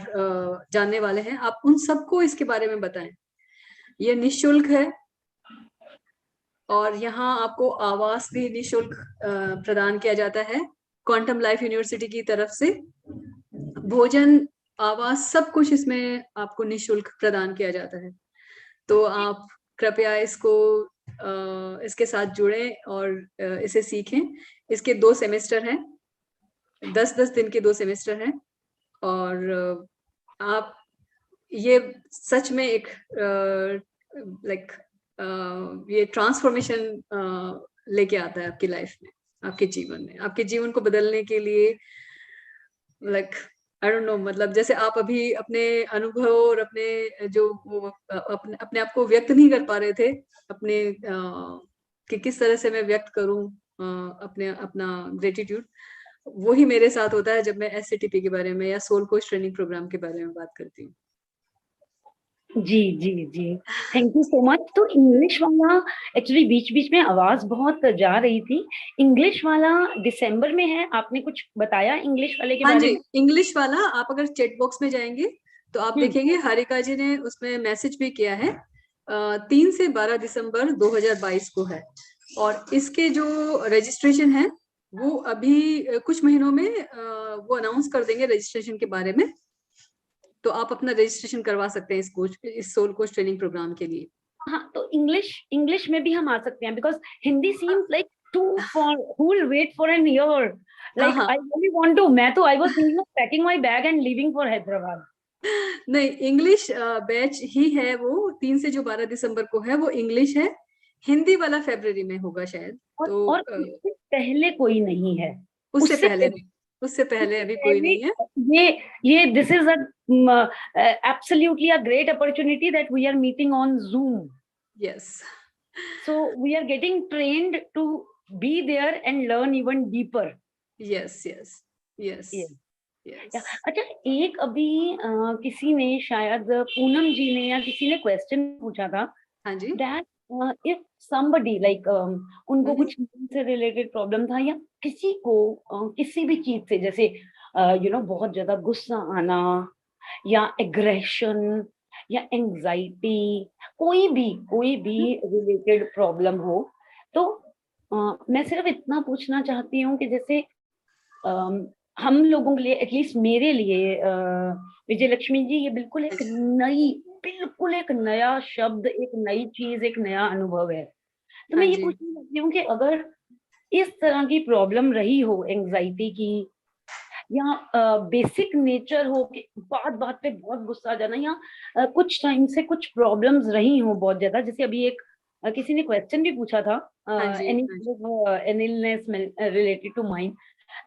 जानने वाले हैं, आप उन सबको इसके बारे में बताएं। ये निःशुल्क है और यहाँ आपको आवास भी निःशुल्क प्रदान किया जाता है क्वांटम लाइफ यूनिवर्सिटी की तरफ से। भोजन, आवास, सब कुछ इसमें आपको निःशुल्क प्रदान किया जाता है। तो आप कृपया इसके साथ जुड़ें और इसे सीखें। इसके 2 सेमेस्टर हैं, 10-10 दिन के 2 सेमेस्टर हैं, और आप ये सच में एक ये ट्रांसफॉर्मेशन लेके आता है आपकी लाइफ में, आपके जीवन में, आपके जीवन को बदलने के लिए। आई डोंट नो, मतलब जैसे आप अभी अपने अनुभव और अपने जो अपने आप को व्यक्त नहीं कर पा रहे थे, अपने कि किस तरह से मैं व्यक्त करूं अपना ग्रेटिट्यूड, वही मेरे साथ होता है जब मैं SCTP के बारे में या सोल कोच ट्रेनिंग प्रोग्राम के बारे में बात करती हूँ। जी जी जी, थैंक यू सो मच। तो इंग्लिश वाला एक्चुअली बीच बीच में आवाज बहुत जा रही थी। इंग्लिश वाला दिसंबर में है, आपने कुछ बताया इंग्लिश वाले के हाँ बारे जी, में? इंग्लिश वाला आप अगर चैट बॉक्स में जाएंगे तो आप देखेंगे हारिका जी ने उसमें मैसेज भी किया है। 3 से 12 दिसंबर 2022 को है, और इसके जो रजिस्ट्रेशन है वो अभी कुछ महीनों में वो अनाउंस कर देंगे रजिस्ट्रेशन के बारे में। तो आप अपना रजिस्ट्रेशन करवा सकते हैं इस सोल कोच ट्रेनिंग प्रोग्राम के लिए। हाँ, तो इंग्लिश में भी हम आ सकते हैं, because Hindi seems like to for who will wait for an year, like हाँ। I really want to. मैं तो I was thinking of packing my bag and leaving for Hyderabad. नहीं, इंग्लिश बैच ही है वो। 3 से जो 12 दिसंबर को है वो इंग्लिश है। हिंदी वाला फरवरी में होगा शायद। तो और उससे पहले कोई नहीं है? उससे उससे पहले नहीं, उससे पहले अभी कोई नहीं है। ये this is absolutely a great opportunity that we are meeting on Zoom. Yes. So we are getting trained to be there and learn even deeper. Yes yes yes Yes. Yes. अच्छा, एक अभी किसी ने शायद पूनम जी ने या किसी ने क्वेश्चन पूछा था हाँ जी। that if somebody like उनको कुछ से रिलेटेड प्रॉब्लम था, या किसी को किसी भी चीज से, जैसे बहुत ज्यादा गुस्सा आना या एग्रेशन या एंजाइटी, कोई भी रिलेटेड प्रॉब्लम हो, तो मैं सिर्फ इतना पूछना चाहती हूँ कि जैसे हम लोगों के लिए, एटलीस्ट मेरे लिए, विजय लक्ष्मी जी, ये बिल्कुल एक नया शब्द, एक नई चीज, एक नया अनुभव है। तो मैं हाँ ये जी। पूछना चाहती हूँ कि अगर इस तरह की प्रॉब्लम रही हो, एंजाइटी की, या बेसिक नेचर हो कि बात बात पे बहुत गुस्सा आ जाना, या कुछ टाइम से कुछ प्रॉब्लम्स रही हो बहुत ज्यादा, जैसे अभी एक किसी ने क्वेश्चन भी पूछा था, हाँ जी। An illness related to mind,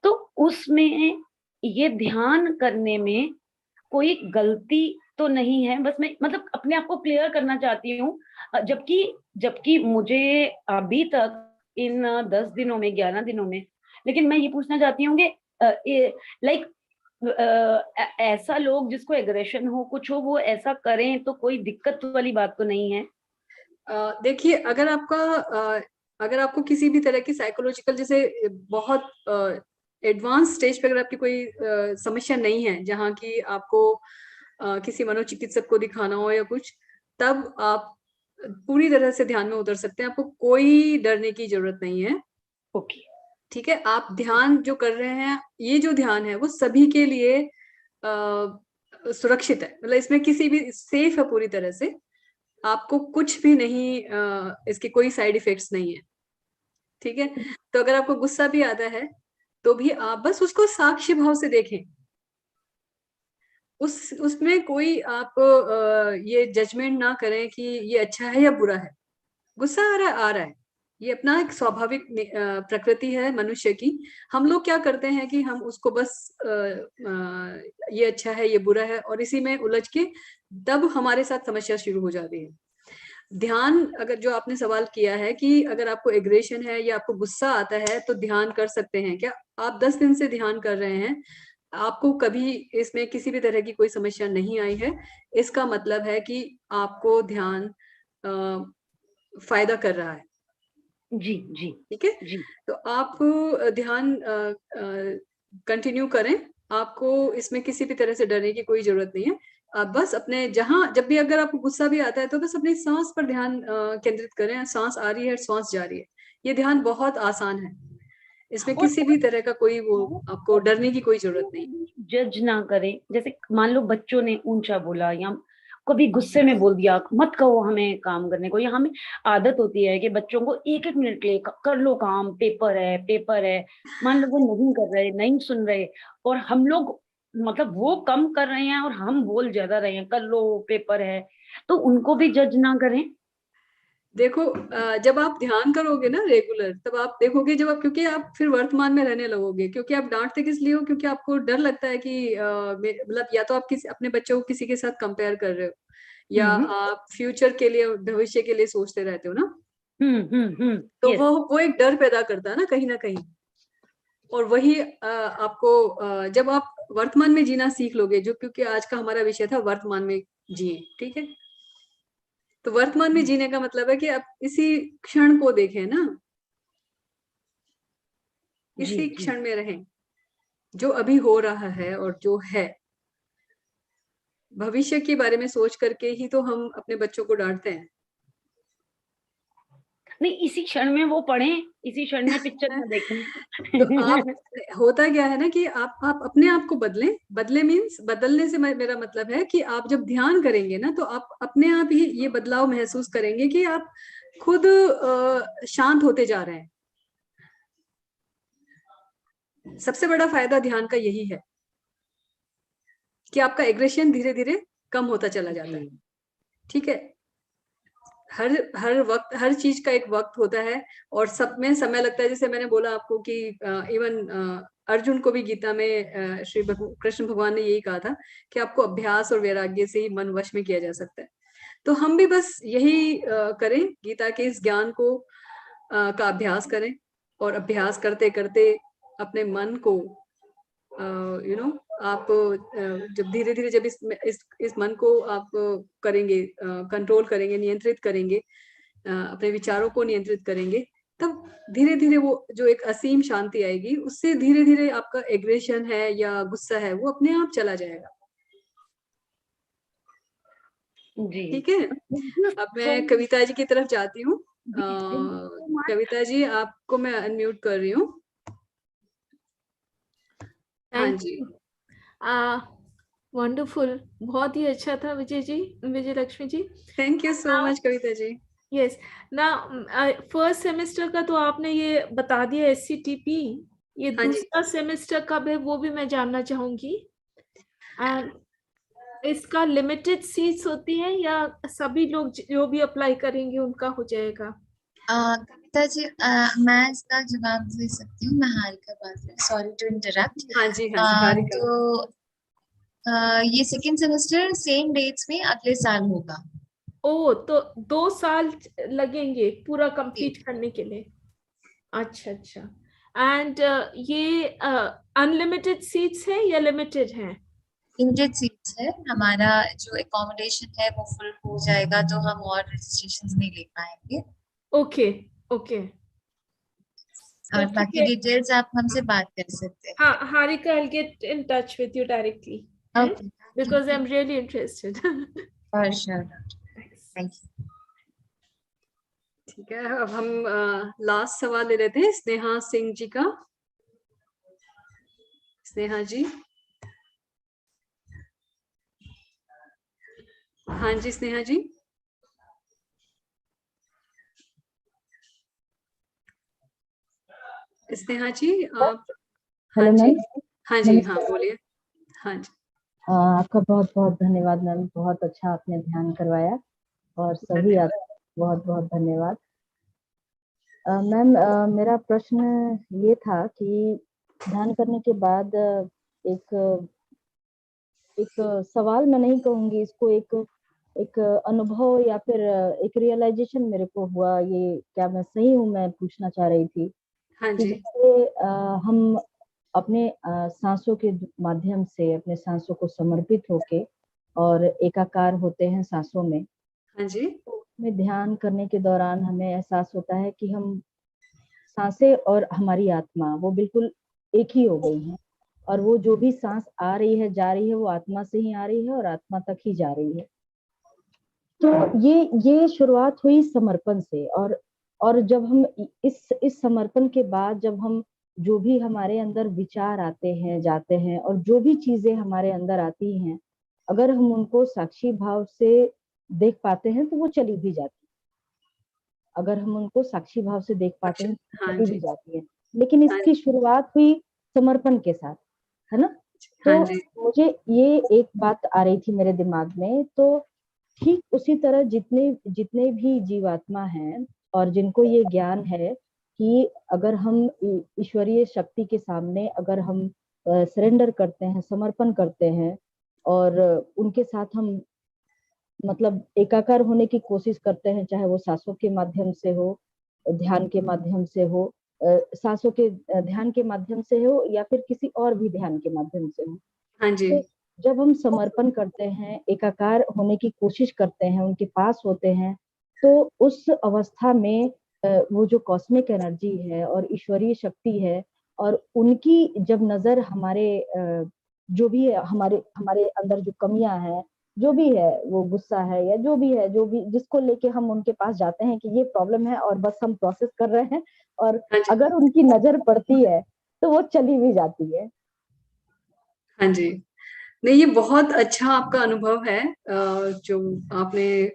तो उसमें ये ध्यान करने में कोई गलती तो नहीं है? बस मैं मतलब अपने आप को क्लियर करना चाहती हूँ। जबकि मुझे अभी तक इन 10 दिनों में, 11 दिनों में, लेकिन मैं ये पूछना चाहती हूँ कि लाइक ऐसा लोग जिसको एग्रेशन हो, कुछ हो, वो ऐसा करें तो कोई दिक्कत वाली बात तो नहीं है? देखिए, अगर आपको किसी भी तरह की साइकोलॉजिकल, जैसे बहुत एडवांस स्टेज पे अगर आपकी कोई समस्या नहीं है जहाँ की आपको किसी मनोचिकित्सक को दिखाना हो या कुछ, तब आप पूरी तरह से ध्यान में उतर सकते हैं। आपको कोई डरने की जरूरत नहीं है। ओके। ठीक है। आप ध्यान जो कर रहे हैं, ये जो ध्यान है वो सभी के लिए सुरक्षित है। मतलब इसमें किसी भी सेफ है पूरी तरह से। आपको कुछ भी नहीं, इसके कोई साइड इफेक्ट्स नहीं है। ठीक है। तो अगर आपको गुस्सा भी आता है तो भी आप बस उसको साक्षी भाव से देखें। उसमें कोई आप ये जजमेंट ना करें कि ये अच्छा है या बुरा है। गुस्सा आ रहा है, ये अपना एक स्वाभाविक प्रकृति है मनुष्य की। हम लोग क्या करते हैं कि हम उसको बस ये अच्छा है, ये बुरा है, और इसी में उलझ के तब हमारे साथ समस्या शुरू हो जाती है। ध्यान, अगर जो आपने सवाल किया है कि अगर आपको एग्रेशन है या आपको गुस्सा आता है तो ध्यान कर सकते हैं क्या, आप 10 दिन से ध्यान कर रहे हैं, आपको कभी इसमें किसी भी तरह की कोई समस्या नहीं आई है, इसका मतलब है कि आपको ध्यान फायदा कर रहा है। जी जी। ठीक है। जी। तो आप ध्यान कंटिन्यू करें। आपको इसमें किसी भी तरह से डरने की कोई जरूरत नहीं है। आप बस अपने जब भी अगर आपको गुस्सा भी आता है तो बस अपनी सांस पर ध्यान केंद्रित करें। सांस आ रही है, सांस जा रही है। ये ध्यान बहुत आसान है। इसमें किसी भी तरह का कोई आपको डरने की कोई जरूरत नहीं। जज ना करें। जैसे मान लो बच्चों ने ऊंचा बोला या कभी गुस्से में बोल दिया, मत कहो हमें काम करने को, या हमें आदत होती है कि बच्चों को एक मिनट के लिए कर लो काम, पेपर है, मान लो वो नहीं कर रहे, नहीं सुन रहे, और हम लोग मतलब वो कम कर रहे हैं और हम बोल ज्यादा रहे हैं, कर लो पेपर है, तो उनको भी जज ना करें। देखो, जब आप ध्यान करोगे ना रेगुलर, तब आप देखोगे, क्योंकि आप फिर वर्तमान में रहने लगोगे। क्योंकि आप डांटते किस लिए हो? क्योंकि आपको डर लगता है कि मतलब या तो आप अपने बच्चों को किसी के साथ कंपेयर कर रहे हो, या आप फ्यूचर के लिए, भविष्य के लिए सोचते रहते हो ना। तो वो एक डर पैदा करता है ना कहीं। और वही आपको जब आप वर्तमान में जीना सीख लोगे, जो क्योंकि आज का हमारा विषय था वर्तमान में जिए, ठीक है, तो वर्तमान में जीने का मतलब है कि आप इसी क्षण को देखें ना, इसी क्षण में रहें, जो अभी हो रहा है और जो है। भविष्य के बारे में सोच करके ही तो हम अपने बच्चों को डांटते हैं। नहीं, इसी क्षण में वो पढ़ें, इसी क्षण में पिक्चर ना देखें। तो आप, होता क्या है ना कि आप अपने आप को बदले मीन्स बदलने से मेरा मतलब है कि आप जब ध्यान करेंगे ना तो आप अपने आप ही ये बदलाव महसूस करेंगे कि आप खुद शांत होते जा रहे हैं। सबसे बड़ा फायदा ध्यान का यही है कि आपका एग्रेशन धीरे धीरे कम होता चला जाता है। ठीक है, हर वक्त हर चीज का एक वक्त होता है और सब में समय लगता है। जैसे मैंने बोला आपको कि इवन अर्जुन को भी गीता में श्री कृष्ण भगवान ने यही कहा था कि आपको अभ्यास और वैराग्य से ही मन वश में किया जा सकता है। तो हम भी बस यही करें, गीता के इस ज्ञान को का अभ्यास करें और अभ्यास करते करते अपने मन को आप जब धीरे धीरे जब इस मन को आप करेंगे, कंट्रोल करेंगे, नियंत्रित करेंगे, अपने विचारों को नियंत्रित करेंगे, तब धीरे धीरे वो जो एक असीम शांति आएगी, उससे धीरे धीरे आपका एग्रेशन है या गुस्सा है वो अपने आप चला जाएगा। ठीक है, अब मैं कविता जी की तरफ जाती हूँ। कविता जी, आपको मैं अनम्यूट कर रही हूँ। हाँ जी, वंडरफुल, बहुत ही अच्छा था Vijay Lakshmi ji. Thank you so much Kavita ji. Yes ना, फर्स्ट सेमेस्टर का तो आपने ये बता दिया SCTP, ये हाँ जी। दूसरा सेमेस्टर कब है वो भी मैं जानना चाहूंगी। एंड इसका लिमिटेड सीट्स होती है या सभी लोग जो भी अप्लाई करेंगे उनका हो जाएगा? कविता जी, मैं इसका जवाब दे सकती हूँ। मैं हारिका बात कर, सॉरी टू इंटरप्ट। हाँ जी, हाँ जी, हारिका। तो ये सेकेंड सेमेस्टर सेम डेट्स में अगले साल होगा। ओ, तो 2 साल लगेंगे पूरा कंप्लीट करने के लिए। अच्छा अच्छा। एंड ये अनलिमिटेड सीट्स है या लिमिटेड है? लिमिटेड सीट्स है। हमारा जो एकोमोडेशन है वो फुल हो जाएगा तो हम और रजिस्ट्रेशन नहीं ले पाएंगे। Okay okay. और बाकी डिटेल्स आप हमसे बात कर सकते हैं। हाँ, Harika, I'll get in touch with you directly. Okay. Because I'm really interested. For sure. Thank you. ठीक है, अब हम लास्ट सवाल ले लेते हैं स्नेहा सिंह जी का। स्नेहा जी। हाँ जी, स्नेहा जी। स्नेहा जी, आप। हाँ जी, हाँ जी, हाँ बोलिए। हाँ जी। आपका बहुत बहुत धन्यवाद मैम, बहुत अच्छा आपने ध्यान करवाया और सभी आपका बहुत बहुत धन्यवाद। मैम, मेरा प्रश्न ये था कि ध्यान करने के बाद एक सवाल मैं नहीं कहूंगी इसको, एक अनुभव या फिर एक रियलाइजेशन मेरे को हुआ। ये क्या मैं सही हूँ, मैं पूछना चाह रही थी। हाँ जी। जैसे हम अपने सांसों के माध्यम से अपने सांसों को समर्पित होके और एकाकार होते हैं सांसों में। हाँ जी। तो उसमें ध्यान करने के दौरान हमें एहसास होता है कि हम सांसें और हमारी आत्मा वो बिल्कुल एक ही हो गई हैं, और वो जो भी सांस आ रही है जा रही है वो आत्मा से ही आ रही है और आत्मा तक ही जा रही है। तो ये शुरुआत हुई समर्पण से, और जब हम इस समर्पण के बाद जब हम जो भी हमारे अंदर विचार आते हैं जाते हैं और जो भी चीजें हमारे अंदर आती हैं, अगर हम उनको साक्षी भाव से देख पाते हैं तो वो चली भी जाती है। अगर हम उनको साक्षी भाव से देख पाते हैं तो चली भी जाती है। लेकिन इसकी शुरुआत हुई समर्पण के साथ, है ना? तो मुझे ये एक बात आ रही थी मेरे दिमाग में, तो ठीक उसी तरह जितने भी जीवात्मा हैं और जिनको ये ज्ञान है कि अगर हम ईश्वरीय शक्ति के सामने अगर हम सरेंडर करते हैं, समर्पण करते हैं और उनके साथ हम मतलब एकाकार होने की कोशिश करते हैं, चाहे वो सांसों के माध्यम से हो, ध्यान के माध्यम से हो, सांसों के ध्यान के माध्यम से हो या फिर किसी और भी ध्यान के माध्यम से हो। हाँ जी। तो जब हम समर्पण करते हैं, एकाकार होने की कोशिश करते हैं, उनके पास होते हैं, तो उस अवस्था में वो जो कॉस्मिक एनर्जी है और ईश्वरीय शक्ति है, और उनकी जब नजर हमारे जो भी है, हमारे हमारे अंदर जो कमियां हैं, जो भी है, वो गुस्सा है या जो भी है, जो भी जिसको लेके हम उनके पास जाते हैं कि ये प्रॉब्लम है और बस हम प्रोसेस कर रहे हैं, और हाँ जी, अगर उनकी नजर पड़ती है तो वो चली भी जाती है। हाँ जी। नहीं, ये बहुत अच्छा आपका अनुभव है, जो आपने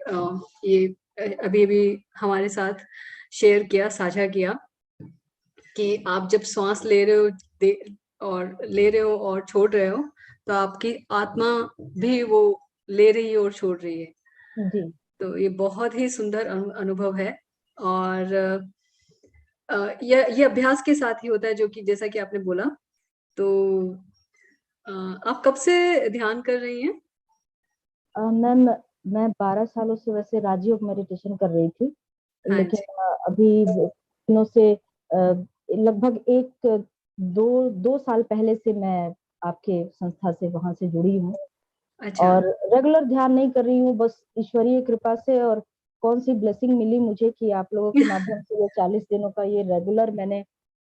ये अभी अभी हमारे साथ शेयर किया, साझा किया, कि आप जब श्वास ले रहे हो और ले रहे हो और छोड़ रहे हो, तो आपकी आत्मा भी वो ले रही है और छोड़ रही है। जी। तो ये बहुत ही सुंदर अनुभव है। और ये अभ्यास के साथ ही होता है, जो कि जैसा कि आपने बोला। तो आप कब से ध्यान कर रही हैं? मैम, मैं 12 सालों से वैसे राजयोग मेडिटेशन कर रही थी, हाँ लेकिन जी। अभी दिनों से लगभग दो साल पहले से मैं आपके संस्था से वहां से जुड़ी हूँ, अच्छा। और रेगुलर ध्यान नहीं कर रही हूँ, बस ईश्वरीय कृपा से। और कौन सी ब्लेसिंग मिली मुझे कि आप लोगों के माध्यम से ये 40 दिनों का ये रेगुलर मैंने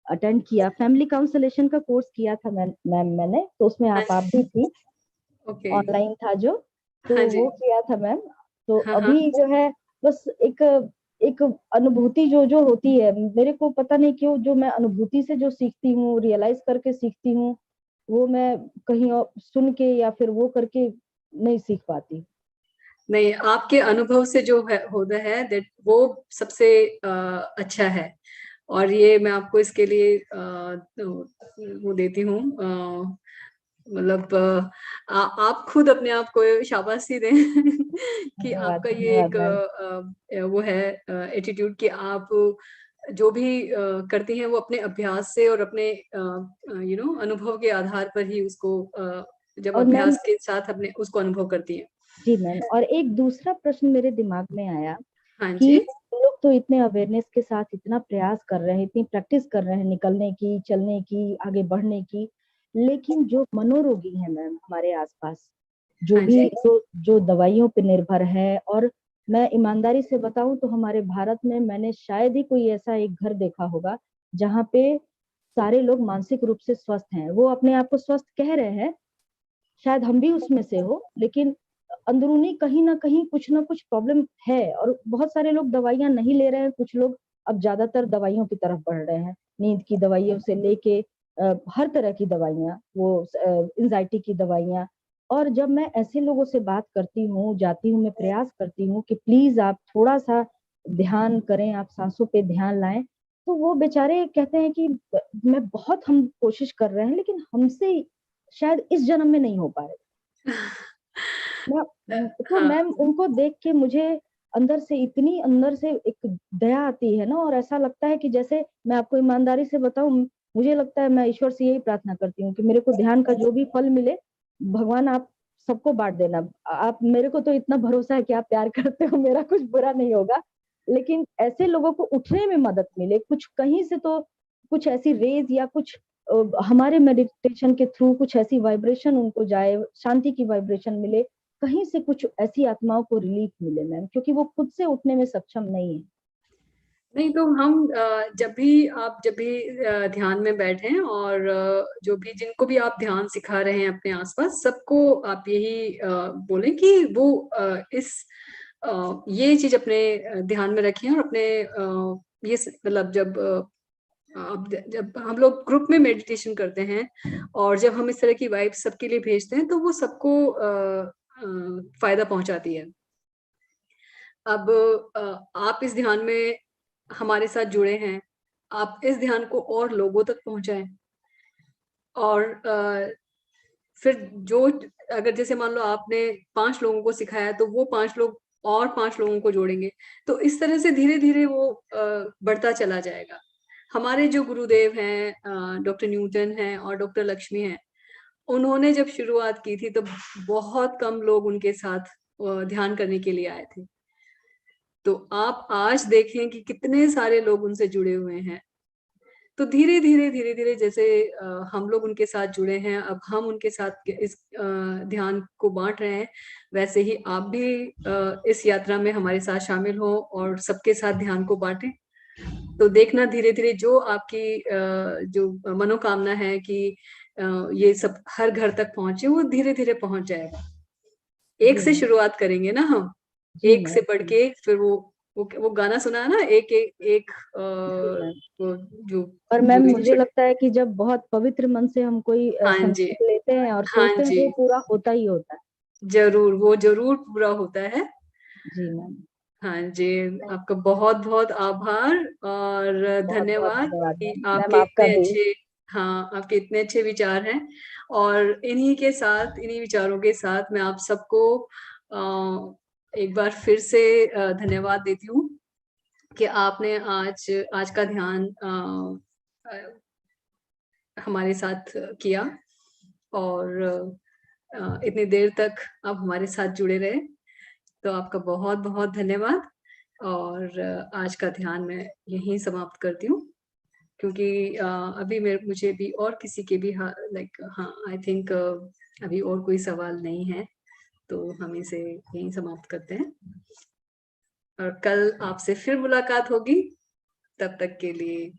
अटेंड किया। फैमिली काउंसलेशन का कोर्स किया था मैंने, तो उसमें हाँ आप जी। भी थी, ओके। ऑनलाइन था जो, तो हाँ जी। वो किया था मैम। तो हाँ, हाँ। अभी जो है, बस एक एक अनुभूति जो होती है, मेरे को पता नहीं क्यों, जो मैं अनुभूति से जो सीखती हूँ, रियलाइज करके सीखती हूँ, वो मैं कहीं और सुन के या फिर वो करके नहीं सीख पाती। नहीं, आपके अनुभव से जो है होता है, दैट वो सबसे अच्छा है। और ये मैं आपको इसके लिए वो देती हूँ, मतलब आप खुद अपने आप को शाबाशी दें कि धन्यवाद, आपका ये धन्यवाद एक मैम। वो है एटीट्यूड, कि आप जो भी करती हैं वो अपने अभ्यास से और अपने अनुभव के आधार पर ही उसको जब और मैम, अभ्यास के साथ अपने उसको अनुभव करती हैं। जी मैम, और एक दूसरा प्रश्न मेरे दिमाग में आया हाँ कि जी। हम लोग तो इतने अवेयरनेस के साथ इतना प्रयास कर रहे हैं, इतनी प्रैक्टिस कर रहे हैं, निकलने की, चलने की, आगे बढ़ने की, लेकिन जो मनोरोगी हैं मैम हमारे आसपास, जो हाँ भी जी। जो दवाइयों पे निर्भर है, और मैं ईमानदारी से बताऊं तो हमारे भारत में मैंने शायद ही कोई ऐसा एक घर देखा होगा जहाँ पे सारे लोग मानसिक रूप से स्वस्थ हैं। वो अपने आप को स्वस्थ कह रहे हैं, शायद हम भी उसमें से हो, लेकिन अंदरूनी कहीं ना कुछ प्रॉब्लम है। और बहुत सारे लोग दवाइयां नहीं ले रहे हैं, कुछ लोग अब ज्यादातर दवाइयों की तरफ बढ़ रहे हैं, नींद की दवाइयों से लेके हर तरह की दवाइयां, वो एंजाइटी की दवाइयां। और जब मैं ऐसे लोगों से बात करती हूँ, जाती हूँ, मैं प्रयास करती हूँ कि प्लीज आप थोड़ा सा ध्यान करें, आप सांसों पे ध्यान लाएं, तो वो बेचारे कहते हैं कि मैं बहुत हम कोशिश कर रहे हैं, लेकिन हमसे शायद इस जन्म में नहीं हो पा रहे। तो हाँ। मैम, उनको देख के मुझे अंदर से एक दया आती है ना, और ऐसा लगता है कि जैसे मैं आपको ईमानदारी से बताऊं, मुझे लगता है मैं ईश्वर से यही प्रार्थना करती हूँ कि मेरे को ध्यान का जो भी फल मिले, भगवान आप सबको बांट देना। आप, मेरे को तो इतना भरोसा है कि आप प्यार करते हो, मेरा कुछ बुरा नहीं होगा, लेकिन ऐसे लोगों को उठने में मदद मिले कुछ कहीं से, तो कुछ ऐसी रेज या कुछ हमारे मेडिटेशन के थ्रू कुछ ऐसी वाइब्रेशन उनको जाए, शांति की वाइब्रेशन मिले, कहीं से कुछ ऐसी आत्माओं को रिलीफ मिले मैम, क्योंकि वो खुद से उठने में सक्षम नहीं है। नहीं, तो हम जब भी ध्यान में बैठे और जो भी जिनको भी आप ध्यान सिखा रहे हैं अपने आसपास, सबको आप यही बोलें कि वो ये चीज अपने ध्यान में रखें, और अपने ये मतलब जब हम लोग ग्रुप में मेडिटेशन करते हैं और जब हम इस तरह की वाइब सबके लिए भेजते हैं, तो वो सबको फायदा पहुंचाती है। अब आप इस ध्यान में हमारे साथ जुड़े हैं, आप इस ध्यान को और लोगों तक पहुंचाएं। और फिर जो, अगर जैसे मान लो आपने 5 लोगों को सिखाया, तो वो 5 लोग और 5 लोगों को जोड़ेंगे, तो इस तरह से धीरे धीरे वो बढ़ता चला जाएगा। हमारे जो गुरुदेव हैं, डॉक्टर न्यूटन हैं और डॉक्टर लक्ष्मी हैं, उन्होंने जब शुरुआत की थी तो बहुत कम लोग उनके साथ ध्यान करने के लिए आए थे। तो आप आज देखें कि कितने सारे लोग उनसे जुड़े हुए हैं। तो धीरे धीरे जैसे हम लोग उनके साथ जुड़े हैं, अब हम उनके साथ इस ध्यान को बांट रहे हैं, वैसे ही आप भी इस यात्रा में हमारे साथ शामिल हो और सबके साथ ध्यान को बांटें। तो देखना धीरे धीरे जो आपकी जो मनोकामना है कि ये सब हर घर तक पहुंचे, वो धीरे धीरे पहुंच जाएगा। एक से शुरुआत करेंगे ना हम, एक से बढ़ के फिर वो गाना सुना है ना, एक एक एक वो जो और मैम मुझे लगता है कि जब बहुत पवित्र मन से हम कोई संकल्प लेते हैं और सोचते हैं, वो पूरा होता ही होता है। जरूर, वो जरूर पूरा होता है। जी मैम। हाँ जी, आपका बहुत बहुत आभार और धन्यवाद कि आपके इतने अच्छे, हाँ, आपके इतने अच्छे विचार हैं। और इन्हीं के साथ, इन्हीं विचारों के साथ मैं आप सबको एक बार फिर से धन्यवाद देती हूँ कि आपने आज का ध्यान हमारे साथ किया और इतनी देर तक आप हमारे साथ जुड़े रहे। तो आपका बहुत बहुत धन्यवाद। और आज का ध्यान मैं यहीं समाप्त करती हूँ, क्योंकि अभी मुझे भी और किसी के भी आई थिंक अभी और कोई सवाल नहीं है, तो हम इसे यहीं समाप्त करते हैं और कल आपसे फिर मुलाकात होगी। तब तक के लिए